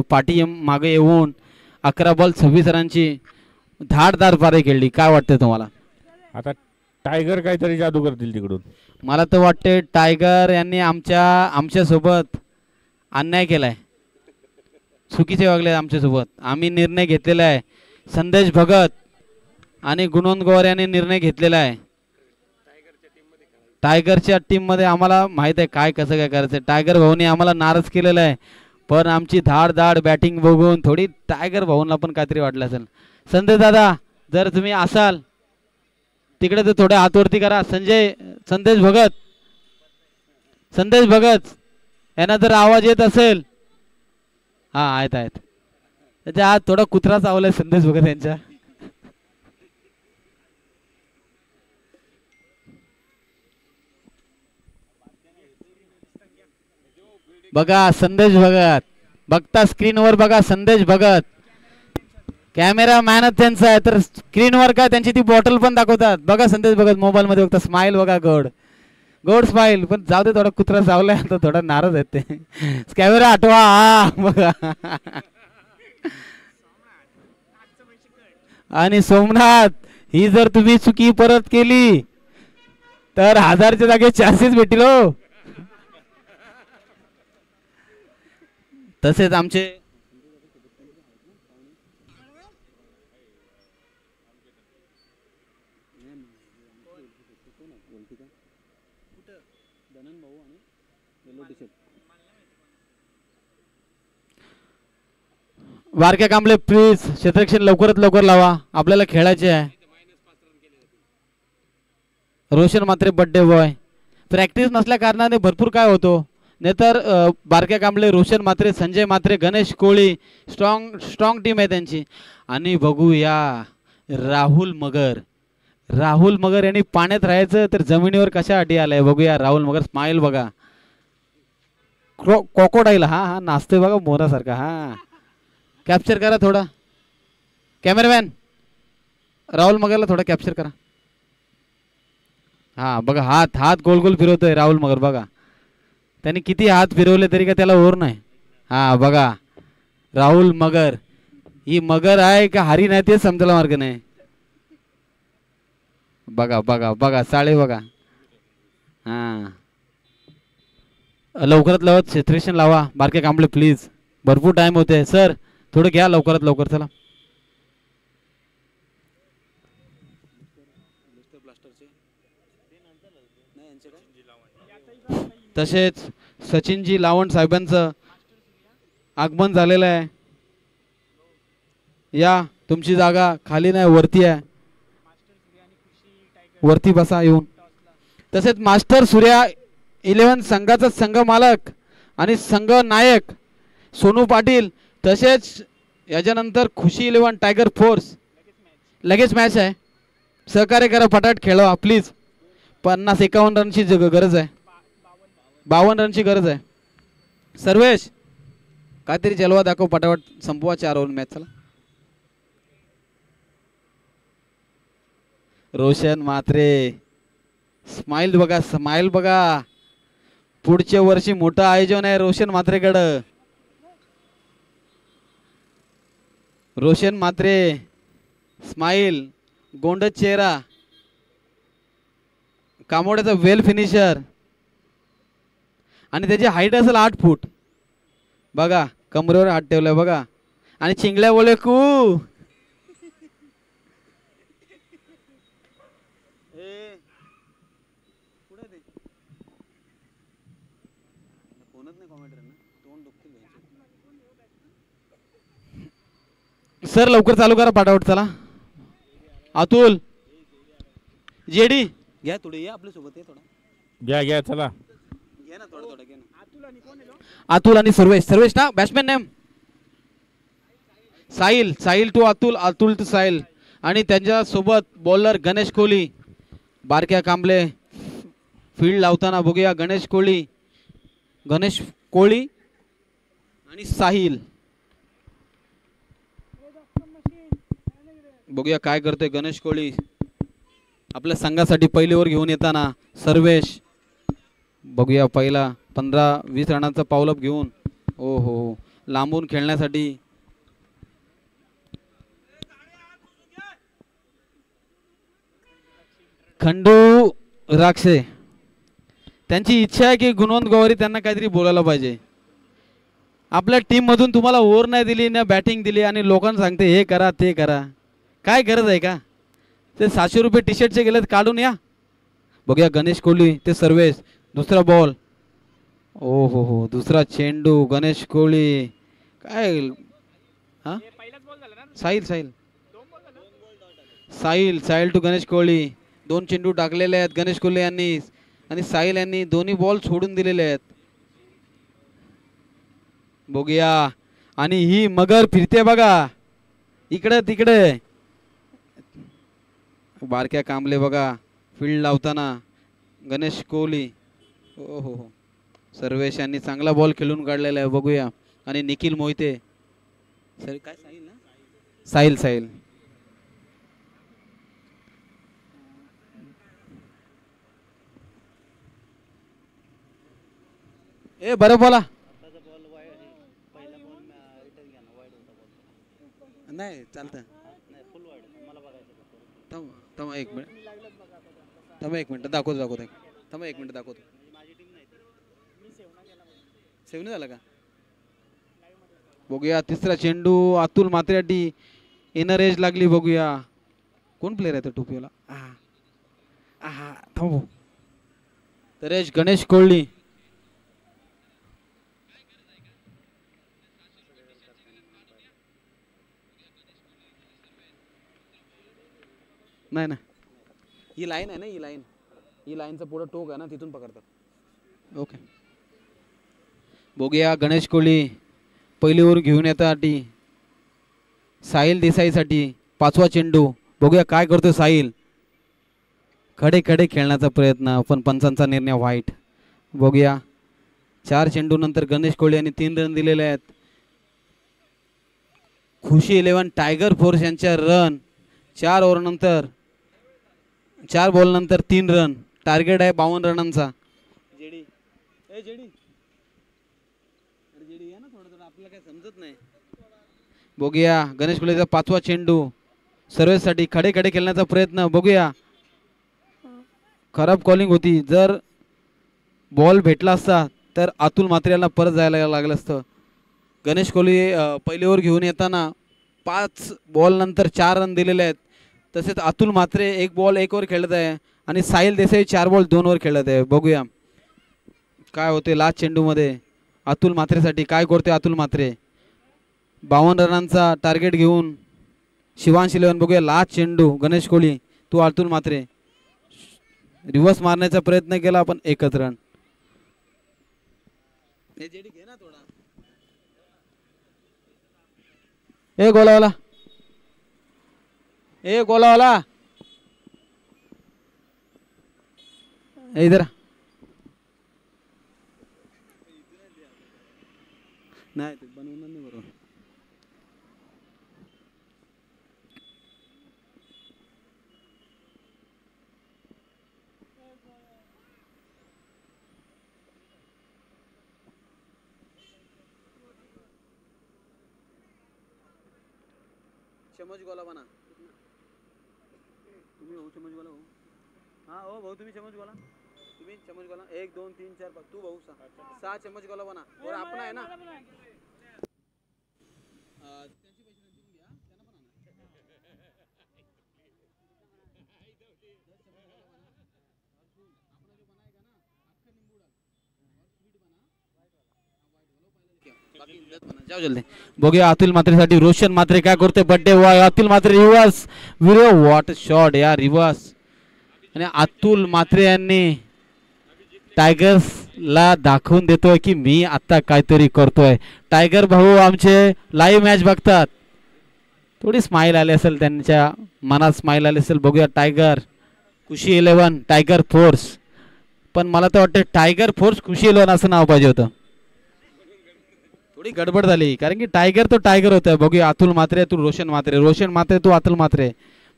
पाठी मागे येऊन 11 बॉल 26 रनांची धारदार पारी खेळली काय वाटतंय तुम्हाला आता टायगर काहीतरी जादू करतील तिकडून मला तर वाटते टायगर यांनी आमच्या सोबत अन्याय केलाय चुकीचे वागले आमच्यासोबत आम्ही निर्णय घेतलेला आहे संदेश भगत आणि गुणवंत गोवर यांनी निर्णय घेतलेला आहे टायगरच्या टीम मध्ये आम्हाला माहित आहे काय कसं काय करायचं टायगर भाऊनी आम्हाला नाराज केलेला आहे पण आमची धाड बॅटिंग बघून थोडी टायगर भाऊंना पण काहीतरी वाटलं असेल संदेश दादा जर तुम्ही असाल तिकडे तर थोडे हातवरती करा संदेश भगत यांना जर आवाज येत असेल हा आहेत त्याच्या हात थोडा कुत्रा चावलाय संदेश भगत यांच्या बघा संदेश भगत बघता स्क्रीनवर बघा संदेश भगत कॅमेरा मॅनच त्यांचा आहे तर स्क्रीनवर काय त्यांची ती बॉटल पण दाखवतात बघा संदेश भगत मोबाईल मध्ये बघता स्माइल बघा गोड स्माइल पण जाऊ दे थोडा कुत्रा चावलाय आता थोडा नाराज आहे ते कॅमेरा हटवा हा बघा आणि सोमनाथ ही जर तुम्ही चुकी परत केली तर 1000च्या जागे 400 भेटतील हो तसेच आमचे बारक्या कांबळे प्लीज क्षेत्ररक्षण लवकरात लवकर लावा आपल्याला खेळायचे आहे रोशन मात्रे बर्थडे बॉय प्रॅक्टिस नसल्या कारणाने भरपूर काय होतो नाहीतर बारक्या कांबळे रोशन मात्रे संजय मात्रे गणेश कोहली स्ट्रॉंग टीम आहे त्यांची आणि बघूया राहुल मगर यांनी पाण्यात राहायचं तर जमिनीवर कशासाठी आलाय बघूया राहुल मगर स्माइल बघा क्रोकोडाईल हा नाचतोय बघा मोरासारखा हा कॅप्चर करा थोडा कॅमेरामॅन राहुल मगरला थोडा कॅप्चर करा हा बघा हात गोल फिरवतोय राहुल मगर बघा त्यांनी किती हात फिरवले तरी का त्याला ओर नाही हा बघा राहुल मगर ही मगर आहे का हरी नाही ते समजायला मार्ग नाही बघा साळे बघा हा लवकरात लवकर क्षेत्ररक्षण लावा बारके कांबळे प्लीज भरपूर टाइम होते सर थोडं घ्या लवकरात लवकर चला तसेच सचिनजी लावंड साहेबांचं आगमन झालेलं आहे या तुमची जागा खाली नाही वरती आहे वरती बसा येऊन तसेच मास्टर सूर्या 11 संघाचा संघ मालक आणि संघ नायक सोनू पाटील तसेच याच्यानंतर खुशी 11 टायगर फोर्स लगेच मॅच आहे सहकार्य करा फटाफट खेळवा प्लीज 50-51 रनची गरज आहे 52 रनची गरज आहे सर्वेश काहीतरी जलवा दाखव फटाफट संपवा 4 ओव्हर मॅच चला रोशन मात्रे स्माइल बघा पुढच्या वर्षी मोठं आयोजन आहे रोशन म्हात्रेकडं. रोशन म्हात्रे, स्माईल, गोंडच चेहरा, कामोड्याचा वेल फिनिशर आणि त्याची हाईट असेल 8 फूट. बघा कमरेवर हात ठेवलाय बघा. आणि चिंगल्या बोले कू. सर लवकर चालू करा पाठावट. चला अतुल, जेडी घ्या थोडे, या आपल्या सोबत आहे थोडा. घ्या घ्या चला. घ्या ना थोडं थोडं घ्या ना. अतुल आणि सर्वेश. सर्वेश ना batsman name. Sahil, Sahil to Atul, Atul to Sahil. आणि त्यांच्या सोबत बॉलर गणेश कोहली. बारक्या कांबळे फील्ड लावताना बघूया गणेश कोहली, गणेश कोहली आणि साहिल. बघूया काय करतोय गणेश कोहली. आपल्या संघासाठी पहिली ओव्हर घेऊन येताना सर्वेश. बघूया पहिला 15-20 रनांचा पावलप घेऊन. ओ हो लांबून खेळण्यासाठी. खंडू राक्षे त्यांची इच्छा आहे की गुणवंत गवारी त्यांना काहीतरी बोलायला पाहिजे. आपल्या टीम मधून तुम्हाला ओव्हर नाही दिली ना बॅटिंग दिली आणि लोकांना सांगते हे करा ते करा. काय गरज आहे का? ते 700 रुपये टी शर्टचे गेले काढून या. बघूया गणेश कोहली ते सर्वेश. दुसरा बॉल. ओ हो दुसरा चेंडू गणेश कोहली. काय हा साहिल, साहिल साहिल, साहिल टू गणेश कोहली. 2 चेंडू टाकलेले आहेत गणेश कोहली यांनी आणि साहिल यांनी दोन्ही बॉल सोडून दिलेले आहेत. बघूया आणि ही मगर फिरते बघा इकडे तिकडे. बारक्या कांबले बघा फील्ड लावताना गणेश कोहली. हो हो हो सर्वेश यांनी चांगला बॉल खेळून काढलेला आहे. बघूया आणि निखिल मोहिते. सर काय साहिल ना, साहिल, साहिल. ए बरं बोला. नाही चालतं. थांबा एक मिनिट, थांबा एक मिनिट दाखवतो. थांबा एक मिनिट दाखवतो. सेव्ह नाही झाला का? बघूया तिसरा चेंडू अतुल म्हात्रेसाठी. इनर एज लागली. बघूया कोण प्लेअर आहे तो टोपीवाला. थांबू तरेश गणेश कोहली. नाही ना ही लाईन आहे ना, ही लाईनचा पुढे टोक आहे ना, तिथून पकडतात. ओके बघूया गणेश कोहली पहिली ओव्हर घेऊन येतासाठी. साहिल देसाईसाठी 5वा चेंडू. बघूया काय करतो साहिल. खडे खडे खेळण्याचा प्रयत्न पण पंचांचा निर्णय वाईट. बघूया 4 चेंडू नंतर गणेश कोहली यांनी 3 रन दिलेले आहेत. खुशी 11 टायगर फोर्स यांच्या रन 4 ओव्हर नंतर 4 बॉल नंतर 3 रन. टार्गेट आहे 52 रनांचा. जेडी ए जेडी जेडी या ना थोडं थोडं आपल्याला काही समजत नाही. बघूया गणेश कोहलीचा 5वा चेंडू सर्वेसाठी. खडे खडे खेळण्याचा प्रयत्न. बघूया खराब कॉलिंग होती. जर बॉल भेटला असता तर अतुल म्हात्रे यांना परत जायला लागलं असतं. गणेश कोहली पहिली ओव्हर घेऊन येताना 5 बॉल नंतर 4 रन दिलेले आहेत. तसेच अतुल म्हात्रे 1 बॉल 1 ओव्हर खेळत आहे आणि साहिल देसाई 4 बॉल 2 ओव्हर खेळत आहे. बघूया काय होते लास्ट चेंडूमध्ये. अतुल म्हात्रेसाठी काय करते अतुल म्हात्रे. 52 रनांचा टार्गेट घेऊन शिवांश 11. बघूया लास्ट चेंडू गणेश कोहली तो अतुल म्हात्रे. रिव्हर्स मारण्याचा प्रयत्न केला पण एकच रन. ए गोलावाला, ए गोलावाला इधर नाही ते बनवणार नाही बरोबर. चम्मच गोला बना तुम्ही भाऊ चम्मच गोला हो हाँ हो भाऊ तुम्ही चम्मच गोला 1 2 3 4 5 तू भाऊ 6 चम्मच गोला बना और अपना है ना जाओ जल्दी बघूया अतुल मात्रेसाठी रोशन मात्रे काय करतोय birthday boy Atul Mhatre reverse video what shot या रिव्हर्स आणि अतुल मात्रे यांनी टायगर्सला दाखवून देतोय की मी आता काहीतरी करतोय टायगर भाऊ आमचे लाईव्ह मॅच बघतात थोडी स्माइल आली असेल त्यांच्या मनात स्माइल आली असेल बघूया टायगर खुशी 11 टायगर फोर्स पण मला तर वाटतं टायगर फोर्स खुशी 11 असं नाव पाहिजे होतं थोडी गडबड झाली कारण की टायगर तो टायगर होता बघूया अतुल मात्रे तू रोशन मात्रे तू अतुल मात्रे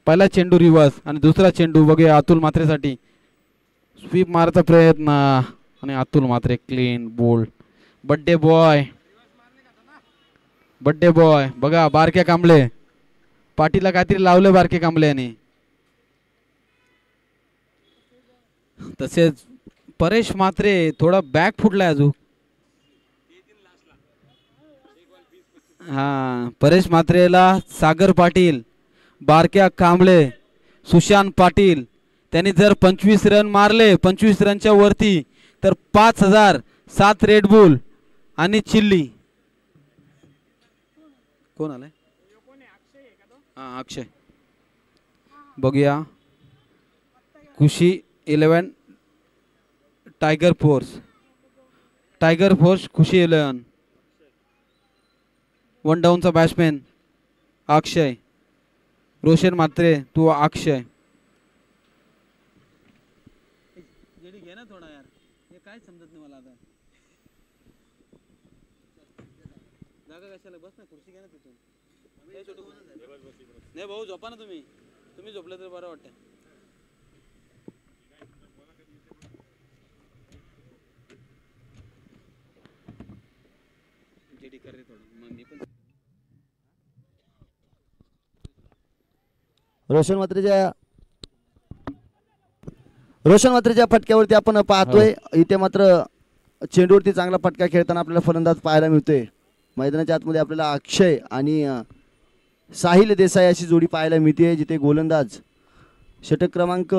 पहिला चेंडू रिव्हर्स आणि दुसरा चेंडू बघूया अतुल मात्रेसाठी स्वीप मारायचा प्रयत्न आणि अतुल मात्रे क्लीन बोल्ड बर्थडे बॉय बघा बारक्या कांबळे पाठीला काहीतरी लावलं बारके कांबळे यांनी तसेच परेश मात्रे थोडा बॅक फुटलाय अजून हा परेश मात्रेला सागर पाटील बारक्या कांबळे सुशांत पाटील त्यांनी जर 25 रन मारले 25 रनच्या वरती तर 5000 7 रेड बुल आणि चिल्ली कोण आलाय हा अक्षय बघूया खुशी 11 टायगर फोर्स खुशी 11 वन डाऊनचा बॅट्समॅन अक्षय रोशन मात्रे तू अक्षय घे ना थोडा यार हे काय समजत नाही मला आता जागा कशाला बस ना खुर्ची घे ना तिथून नाही भाऊ झोपा ना तुम्ही झोपले तर बरं वाटतं कर रे थोडं मग मी पण रोशन मात्रेच्या फटक्यावरती आपण पाहतोय इथे मात्र चेंडूवरती चांगला फटका खेळताना आपल्याला फलंदाज पाहायला मिळतोय मैदानाच्या आतमध्ये आपल्याला अक्षय आणि साहिल देसाई अशी जोडी पाहायला मिळते जिथे गोलंदाज षटक क्रमांक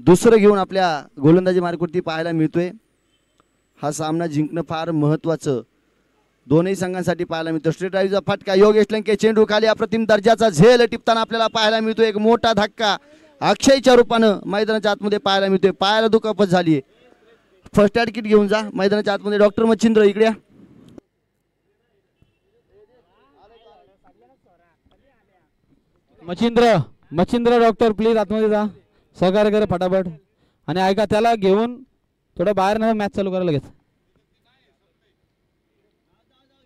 2 घेऊन आपल्या गोलंदाजी मार्गावरती पाहायला मिळतोय हा सामना जिंकणं फार महत्त्वाचं दोन्ही संघांसाठी पाहायला मिळतो स्ट्रेट ड्राईव्हचा फटका योगेश लंके चेंडू खाली अप्रतिम दर्जाचा झेल टिपताना आपल्याला पाहायला मिळतो एक मोठा धक्का अक्षयच्या रूपानं मैदानाच्या आतमध्ये पाहायला मिळतोय पायाला दुखापत झाली फर्स्ट एड किट घेऊन जा मैदानाच्या आतमध्ये डॉक्टर मच्छिंद्र इकडे मच्छिंद्र डॉक्टर प्लीज आतमध्ये जा सहकार्य करा फटाफट आणि ऐका त्याला घेऊन थोडं बाहेर ना मॅच चालू करा लगेच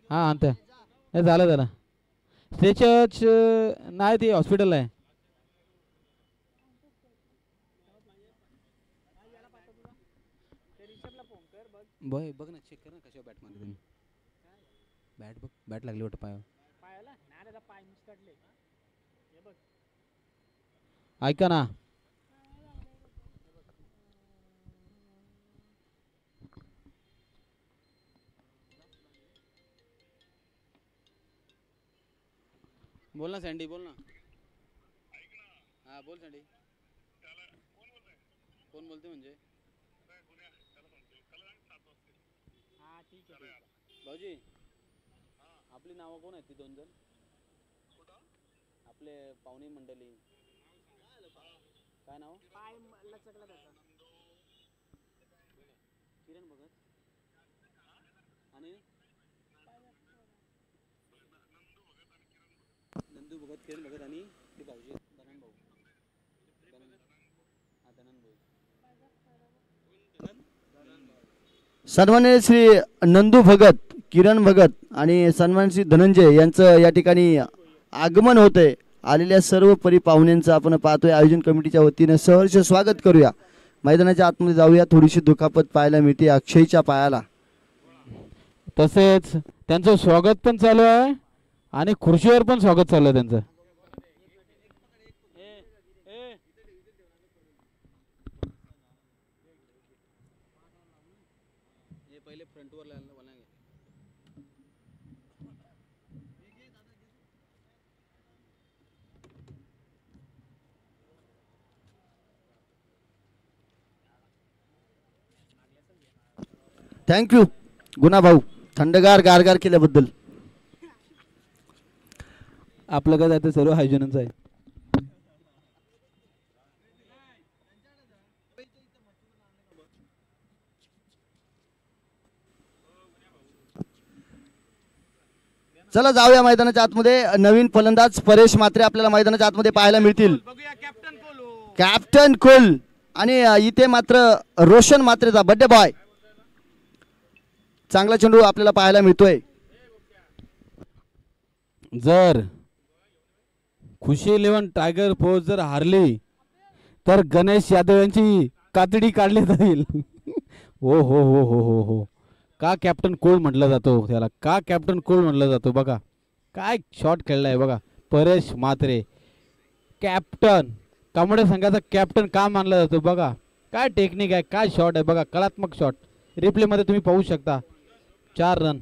हा आणते हे झालं त्याला स्ट्रेचर्स नाही ती हॉस्पिटल आहे बघ ना चेक कर ना कशा बॅट मारली तुम्ही बॅट बघ बॅट लागली वाटतं पायाला ऐका ना बोल ना सँडी बोल ना हा बोल सँडी कोण बोलते म्हणजे भाऊजी आपली नावं कोण आहेत ती 2 जण आपले पाहुणे मंडळी काय नाव किरण भगत आणि नंदू भगत किरण भगत आणि ते भाऊजी धनन भाऊ सन्माननीय श्री नंदू भगत किरण भगत आणि सन्माननीय श्री धनंजय यांचं या ठिकाणी आगमन होतंय आलेल्या सर्व पाहुण्यांचं आपण पाहतोय आयोजन कमिटीच्या वतीने सहर्ष स्वागत करूया मैदानाच्या आतमध्ये जाऊया थोडीशी दुखापत पाहायला मिळते अक्षयच्या पायाला तसेच त्यांचं स्वागत पण चालू आहे आणि खुर्चीवर पण स्वागत चालू आहे त्यांचं. पहिले फ्रंटवर बोलांगे. थँक्यू गुना भाऊ, थंडगार गारगार केल्याबद्दल. आपलं काय जातं सर्व हायजनच आहे. चला जाऊया मैदानाच्या आतमध्ये. नवीन फलंदाज परेश म्हात्रे आपल्याला मैदानाच्या आतमध्ये पाहायला मिळतील. कॅप्टन कुल आणि इथे मात्र रोशन म्हात्रेचा बड्डे बॉय. चांगला चेंडू आपल्याला पाहायला मिळतोय. जर खुशी 11 टायगर फोर्स जर हारली तर गणेश यादव यांची कातडी काढली जाईल. हो हो हो हो हो हो. का कॅप्टन कोल म्हटलं जातो त्याला, का कॅप्टन कोल म्हटलं जातो. बघा काय शॉट खेळलाय बघा परेश म्हात्रे. कॅप्टन कांबळे संघाचा कॅप्टन का मानला जातो. बघा काय टेक्निक आहे, काय शॉट आहे बघा, कलात्मक शॉट. रिप्लेमध्ये तुम्ही पाहू शकता. 4 रन.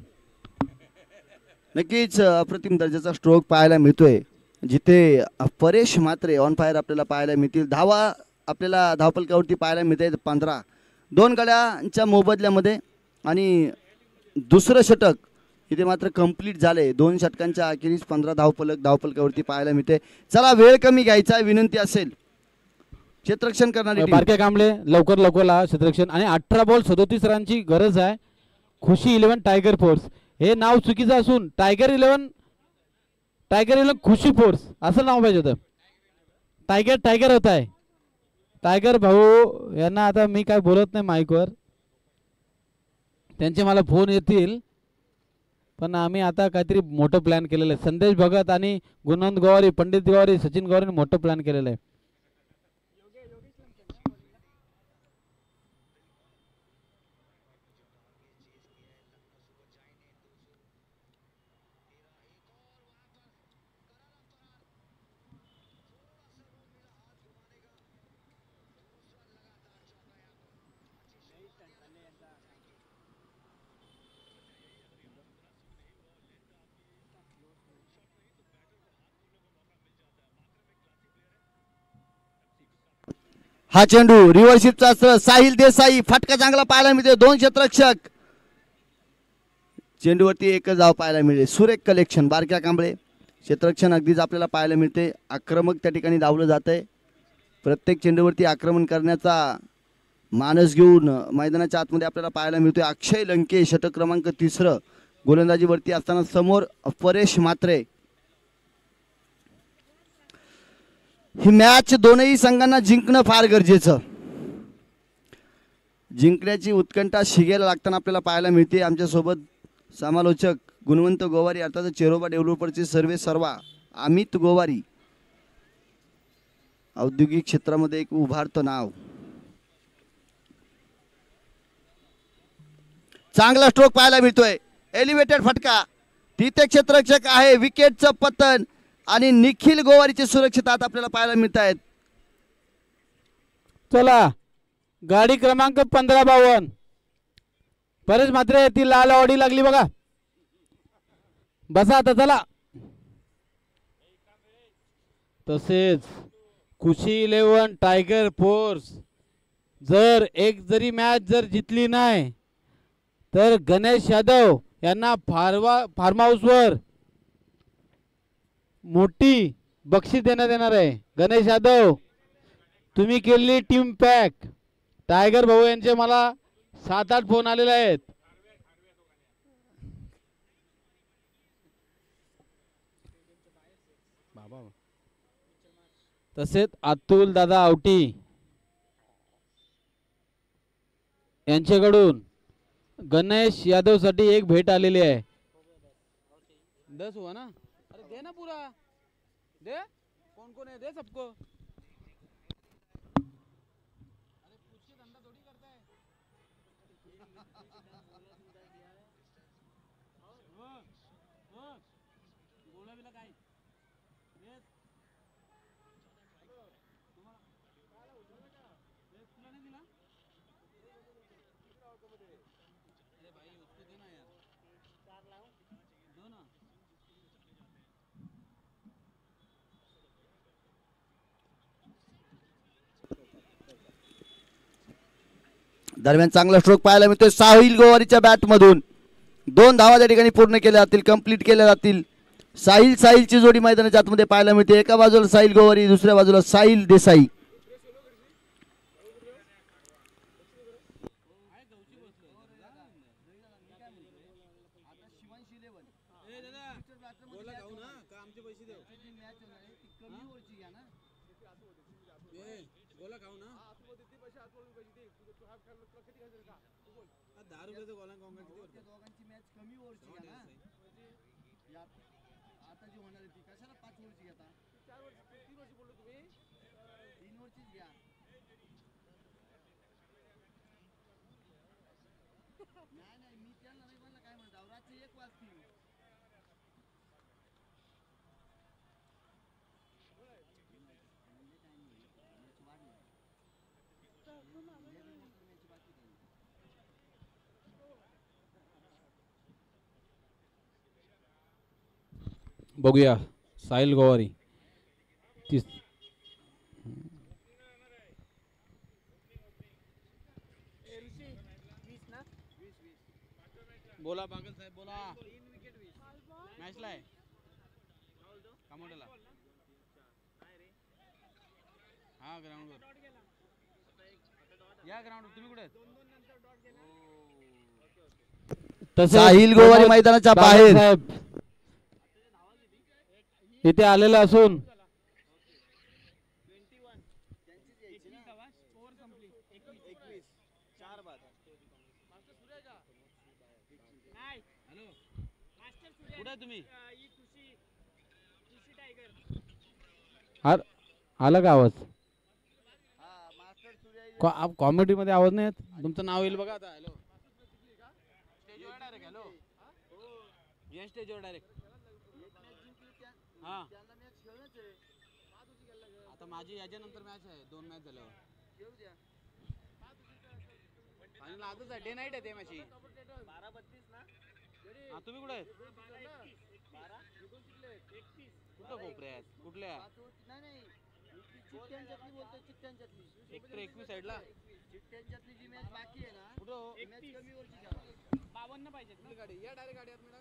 नक्कीच अप्रतिम दर्जाचा स्ट्रोक पाहायला मिळतोय, जिथे परेश म्हात्रे ऑन फायर आपल्याला पाहायला मिळतील. धावा आपल्याला धावपलकावरती पाहायला मिळते 15. 2 गड्यांच्या मोबदल्यामध्ये आणि दुसरं षटक इथे मात्र कंप्लीट झाले. 2 षटकांच्या अखेरीस 15 धावपलकावरती पाहायला मिळते. चला वेळ कमी घ्यायचा विनंती असेल. क्षेत्ररक्षण करणारी टीम. बारक्या कांबळे लवकर लवकर क्षेत्ररक्षण आणि 18 बॉल 37 रनची गरज आहे. खुशी 11 टायगर फोर्स हे नाव चुकीचं असून टायगर 11 खुशी फोर्स असं नाव पाहिजे होतं. टायगर होत आहे. टायगर भाऊ यांना आता मी काय बोलत नाही माईकवर, त्यांचे मला फोन येतील. पण आम्ही आता काहीतरी मोठं प्लॅन केलेलं आहे. संदेश भगत आणि गुणवंत गवारी, पंडित गवारी, सचिन गवारीने मोठं प्लॅन केलेलं आहे. हा चेंडू रिव्हर्शिपचा साहिल देसाई, फटका चांगला पाहायला मिळते. 2 क्षेत्ररक्षक, चेंडूवरती एकच धाव पाहायला मिळते. सुरेख कलेक्शन बारक्या कांबळे. क्षेत्ररक्षण अगदीच आपल्याला पाहायला मिळते. आक्रमक त्या ठिकाणी धावलं जात आहे. प्रत्येक चेंडूवरती आक्रमण करण्याचा मानस घेऊन मैदानाच्या आतमध्ये आपल्याला पाहायला मिळतोय. अक्षय लंके षटक क्रमांक 3 गोलंदाजीवरती असताना समोर परेश म्हात्रे. ही मॅच दोनही संघांना जिंकणं फार गरजेचं. जिंकण्याची उत्कंठा शिगेला लागताना आपल्याला पाहायला मिळते. आमच्यासोबत समालोचक गुणवंत गोवारी अर्थात चेरोबा डेव्हलपरचे सर्वे सर्वा अमित गोवारी. औद्योगिक क्षेत्रामध्ये एक उभारतं नाव. चांगला स्ट्रोक पाहायला मिळतोय. एलिव्हेटेड फटका, तिथे क्षेत्ररक्षक आहे. विकेटचं पतन आणि निखिल गोवारीचे सुरक्षित हात आपल्याला पाहायला मिळत आहेत. चला गाडी क्रमांक 15-52 परेश म्हात्रे. ती लाल ऑडी लागली बघा. बसा आता चला. तसेच खुशी 11 टायगर फोर्स जर एक जरी मॅच जर जिंकली नाही तर गणेश यादव यांना फार्म हाऊसवर मोठी बक्षीस देण्यात येणार आहे. गणेश यादव तुम्ही केलेली टीम पॅक. टायगर भाऊ यांचे मला 7-8 फोन आलेले आहेत. तसेच अतुल दादा आवटी यांच्याकडून गणेश यादव साठी एक भेट आलेली आहे. 10 हुआ ना, अरे दे ना पूरा दे. कौन कौन है दे सबको. अरे पूछ के धंधा थोड़ी करता है. दरम्यान चांगला स्ट्रोक पाहायला मिळतोय साहिल गोवारीच्या बॅट मधून. 2 धावा त्या ठिकाणी पूर्ण केल्या जातील, कंप्लीट केल्या जातील. साहिलची जोडी मैदानाच्या आतमध्ये पाहायला मिळते. एका बाजूला साहिल गोवारी, दुसऱ्या बाजूला साहिल देसाई. बघूया साहिल गोवारी बोला बागल साहेब बोला. मॅचला आहे कामोडेला. हा ग्राउंडवर या ग्राउंडवर. तुम्ही कुठे आहेत? साहिल गोवारी मैदानाच्या बाहेर साहेब इथे आलेला असून तुम्ही आला का आवाज? कॉमेडी मध्ये आवाज नाही येत. तुमचं नाव येईल बघा आता. हॅलो स्टेजवर डायरेक्ट. हॅलो या स्टेजवर डायरेक्ट. हा आता माझी याच्यानंतर मॅच आहे. 2 मॅच झाल्यावर फायनल आजच आहे. डे नाईट आहे ते मॅची. 12:32 ना. हा तुम्ही कुठे आहेत? 12 कुठं कोपऱ्यात? कुठल्या? एक तर 21 साईडला. कुठं? 52 पाहिजे गाडी. या डायरेक्ट गाडी आत मिळा.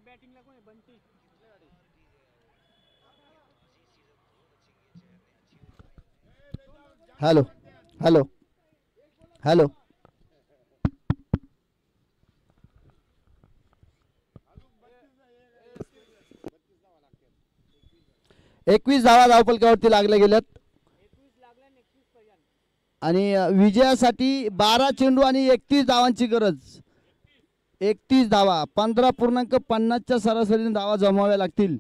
बॅटिंगला कोण आहे? बंटी. हॅलो हॅलो हॅलो 21 धावा धावफलकावरती लागल्या गेल्यात आणि विजयासाठी 12 चेंडू आणि 31 धावांची गरज. 31 धावा 15.50च्या सरासरीने धावा जमवाव्या लागतील.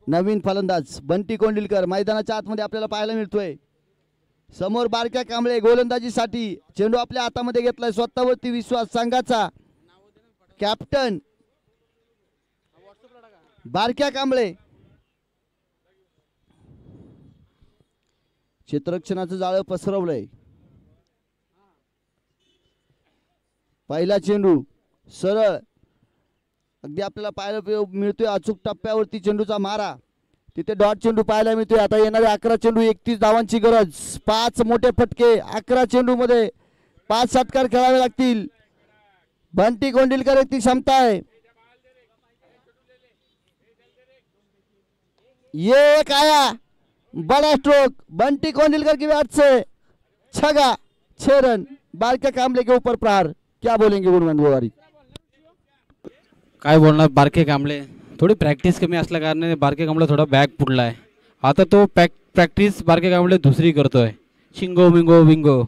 नवीन फलंदाज बंटी कोंडिलकर मैदानाच्या आतमध्ये आपल्याला पाहायला मिळतोय. समोर बारक्या कांबळे गोलंदाजीसाठी चेंडू आपल्या हातामध्ये घेतलाय. स्वतःवरती विश्वास संघाचा कॅप्टन बारक्या कांबळे. क्षेत्ररक्षणाचं जाळं पसरवलंय. पहिला चेंडू सरळ अगदी आपल्याला पाहायला मिळतोय. अचूक टप्प्यावरती चेंडूचा मारा. तिथे डॉट चेंडू पाहायला मिळतोय. आता येणारे 11 चेंडू 31 धावांची गरज. 5 मोठे फटके 11 चेंडू मध्ये 5 षटकार खेळावे लागतील. बंटी कोंडिलकर ती क्षमता है. ये एक आया बड़ा स्ट्रोक बंटी कोंडिलकर की बैट से छगा 6 रन. बारके कांबले के ऊपर प्रहार. क्या बोलेंगे गुणवंत गोवारी? काय बोलणार बारके कांबळे थोडी प्रॅक्टिस कमी असल्या कारणाने बारके कांबळे थोडा बॅग पुडलाय. आता तो प्रॅक्टिस बारके कांबळे दुसरी करतोय. शिंगो मिंगो विंगो.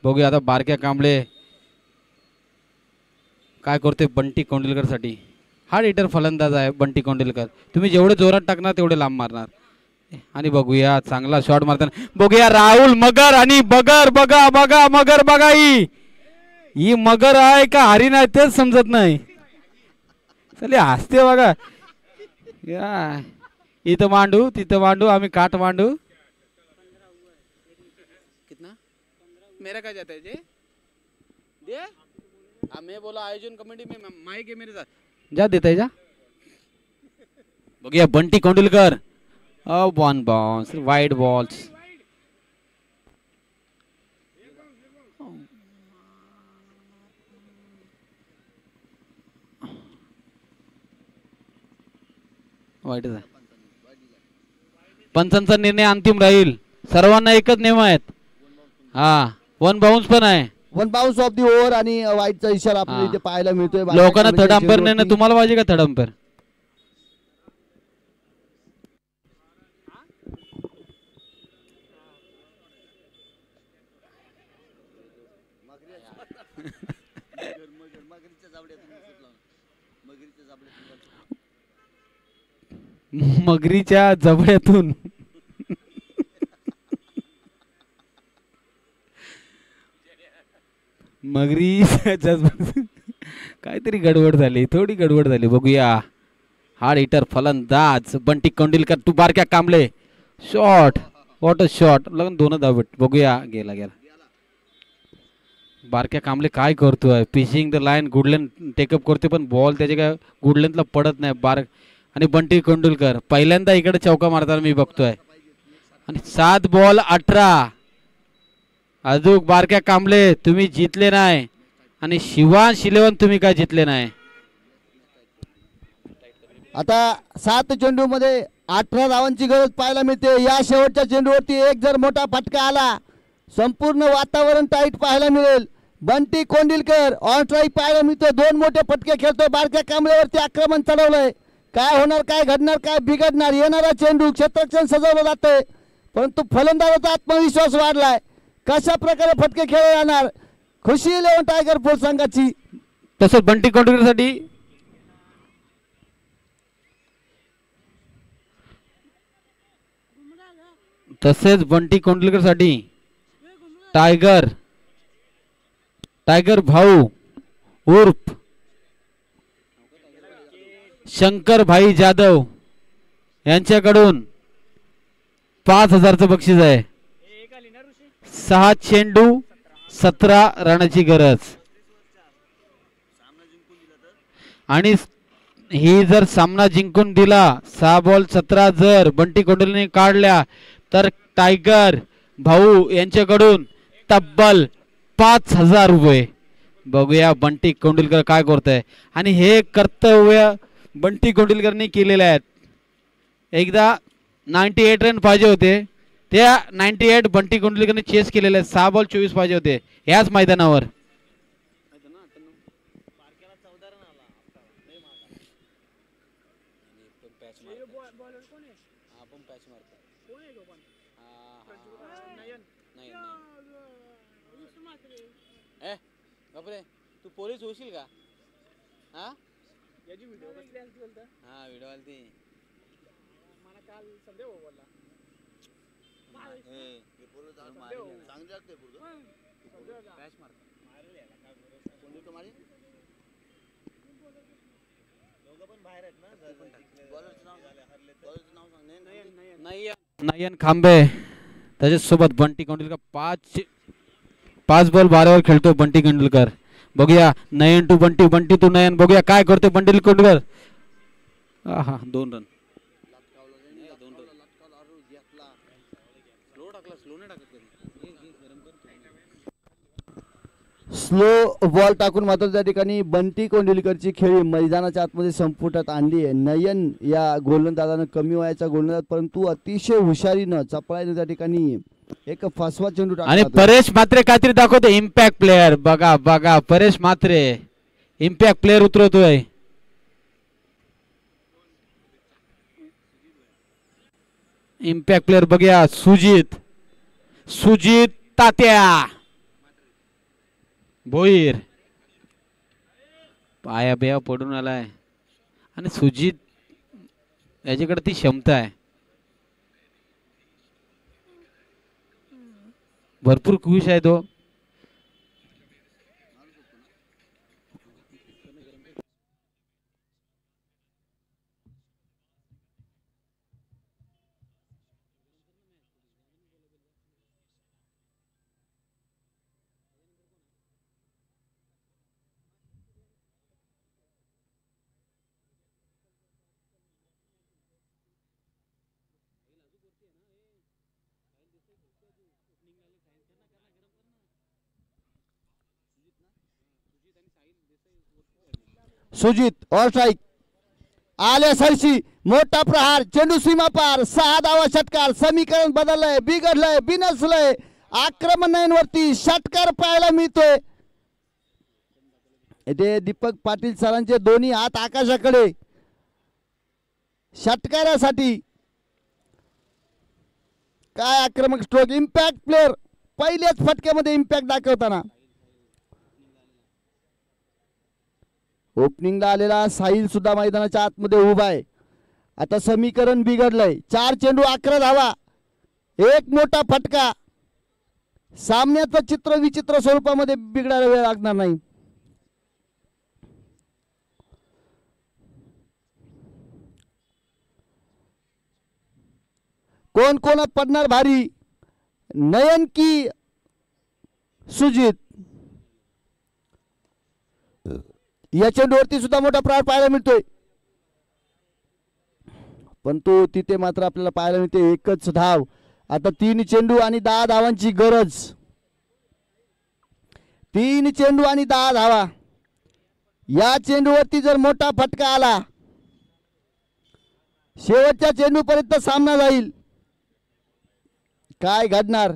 बघूया आता बारक्या कांबळे काय करतोय बंटी कोंडिलकर साठी. हार्ड हिटर फलंदाज आहे बंटी कोंडिलकर. तुम्ही जेवढे जोरात टाकणार तेवढे लांब मारणार. आणि बघूया चांगला शॉट मारताना बघूया राहुल मगर आणि बगर बघा बघा मगर बघाई ही मगर आहे का हरिण आहे तेच समजत नाही. चले हसते बघा. या इथं मांडू तिथं मांडू आम्ही काठ मांडू. कितना मेरा क्या जाता है जी दे. हाँ मैं बोला आयोजन कमेटी में माइक है मेरे साथ. जा देताय जा. बघूया Bunty Kondulkar. One bounce wide balls. वाईटच आहे. पंचांचा निर्णय अंतिम राहील. सर्वांना एकच नियम आहेत. हा वन बाउन्स पण आहे. One bounce of the over आणि वाईटचा इशारा आपल्याला हा. इथे पाहायला मिळतोय. लोकांना थर्ड अंपायर नाही. तुम्हाला पाहिजे का थर्ड अंपायर? मगरीच्या जबड्यातून मगरी काहीतरी गडबड झाली. थोडी गडबड झाली. बघूया हार्ड हिटर फलंदाज बंटी कोंडिलकर टू बारक्या Kamble. Shot what a shot. लगन दोन धावत. बघूया गेला गेला. बारक्या कांबळे काय करतोय. पिचिंग द लाईन गुडलेन टेकअप करते पण बॉल त्याच्या काय गुडलेनला पडत नाही. आणि बंटी कोंडुलकर पहिल्यांदा इकडे चौका मारताना मी बघतोय. आणि 7 बॉल 18. अजून बारक्या कांबळे तुम्ही जितले नाही आणि शिवान शिलेवन तुम्ही काय जितले नाही. आता 7 चेंडू मध्ये 18 धावांची गरज पाहायला मिळते. या शेवटच्या चेंडूवरती एक जर मोठा फटका आला संपूर्ण वातावरण टाईट पाहायला मिळेल. बंटी कोंडिलकर ऑन स्ट्राईक पाहायला मिळतोय. 2 मोठे फटके खेळतोय. बारक्या कांबळेवरती आक्रमण चढवलंय. काय होणार काय घडणार काय बिघडणार. येणारा चेंडू क्षेत्ररक्षण सजवलं जातंय परंतु फलंदाजाचा आत्मविश्वास वाढलाय. कशा प्रकारे फटके खेळले जाणार. खुशी 11 टायगर फोर्स संघाची. तसंच बंटी कोंडुलकरसाठी टायगर भाऊ उर्फ शंकर भाई जाधव यांच्याकडून 5,000चं बक्षीस आहे. 6 चेंडू 17 रनाची गरज. आणि ही जर सामना जिंकून दिला 6 बॉल 17 जर बंटी कोंडुलकरने काढल्या तर टायगर भाऊ यांच्याकडून तब्बल 5,000 रुपये. बघूया बंटी कोंडुलकर काय करतोय. आणि हे कर्तव्य बंटी कोंडुलकरने केलेले आहेत. एकदा 98 रन पाहिजे होते. त्या 98 बंटी कोंडुलकरने चेस केलेले आहेत. 6 बॉल 24 पाहिजे होते याच मैदानावर. तू पोलीस होशील का? हा व्हिडिओ आलती. मला काल संदेह बोलला. नयन खांबे त्याच्यासोबत बंटी कोंडुलकर 5 बॉल 12 वर खेळतो बंटी कोंडुलकर. बघूया नयन टू बंटी बंटी टू नयन. बघूया काय करतो बंटी कोंडुलकर. 2 रन. स्लो बॉल टाकून मात्र त्या ठिकाणी बंटी कोंडिलकरची खेळी मैदानाच्या आतमध्ये संपुटात आणली आहे. नयन या गोलंदाजानं कमी वयाचा गोलंदाज परंतु अतिशय हुशारीनं चपळाईनं त्या ठिकाणी एक फसवा चेंडू टाकला. आणि परेश म्हात्रे काहीतरी दाखवतो. Impact player. बघा बघा परेश म्हात्रे इम्पॅक्ट प्लेअर उतरवतोय. इम्पॅक्ट प्लेअर बघूया सुजित तात्या भोईर. पाया बिया पडून आलाय. आणि सुजित याच्याकडे ती क्षमता आहे. भरपूर खुश आहे तो. सुजित ऑल स्ट्राईक आले सरशी मोठा प्रहार चेंडू सीमा पार 6 धावा षटकार समीकरण बदललंय बिघडलंय बिनसलंय आक्रमण वरती षटकार पाहायला मिळतोय इथे दीपक पाटील सरांचे दोन्ही हात आकाशाकडे षटकारासाठी काय आक्रमक स्ट्रोक इम्पॅक्ट प्लेअर पहिल्याच फटक्यामध्ये इम्पॅक्ट दाखवताना ओपनिंगला आलेला साहिल सुद्धा मैदानाच्या आतमध्ये उभा आहे आता समीकरण बिघडलंय 4 चेंडू 11 धावा एक मोठा फटका सामन्याचं चित्र विचित्र स्वरूपामध्ये बिघडायला वेळ लागणार नाही कोण कोण पडणार भारी नयन की सुजित या चेंडूवरती सुद्धा मोठा प्रहार पाहायला मिळतोय पण तो तिथे मात्र आपल्याला पाहायला मिळते एकच धाव आता 3 चेंडू आणि 10 धावांची गरज 3 चेंडू आणि 10 धावा या चेंडूवरती जर मोठा फटका आला शेवटच्या चेंडूपर्यंत सामना जाईल काय घडणार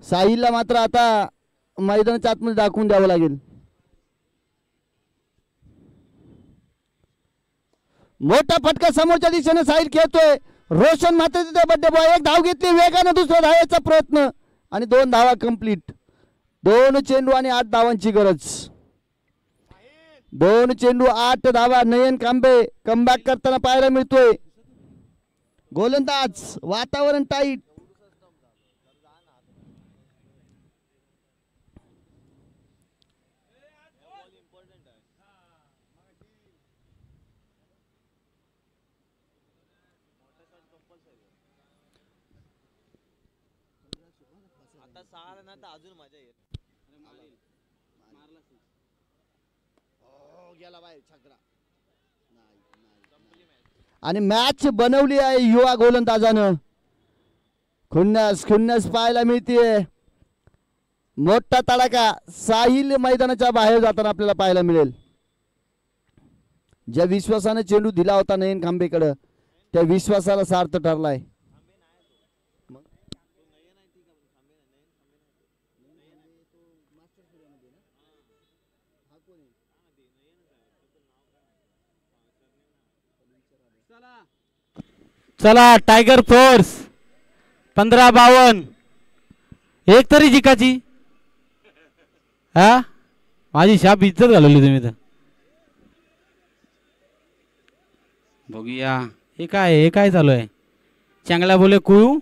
साहिलला मात्र आता मैदानाच्या आतमध्ये दाखवून द्यावं लागेल मोठा फटका समोरच्या दिशेने साहिल खेळतोय रोशन मात्र तिथे बड्डे बॉय एक धाव घेतली वेगाने दुसऱ्या धावायचा प्रयत्न आणि 2 धावा कंप्लीट 2 चेंडू आणि 8 धावांची गरज 2 चेंडू 8 धावा नयन कांबे कमबॅक करताना पाहायला मिळतोय गोलंदाज वातावरण टाईट अजून मजा येत आणि मॅच बनवली आहे युवा गोलंदाजानं खुन्नस पाहायला मिळते मोठा तडाखा साहिल मैदानाच्या बाहेर जाताना आपल्याला पाहायला मिळेल ज्या विश्वासाने चेंडू दिला होता नयन खांबेकडे त्या विश्वासाला सार्थ ठरलाय चला टायगर फोर्स 15-52 एक तरी जिकाची हा माझी शाप इज्जत घालवली तुम्ही तर बघूया हे काय चालू आहे चांगला बोले कुळू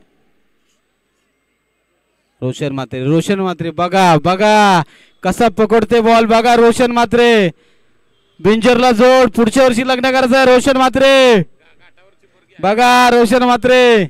रोशन मात्रे बघा कसा पकडते बॉल बघा रोशन मात्रे बिंजरला जोड पुढच्या वर्षी लग्न करायचं रोशन मात्रे बघा रोशन मात्रे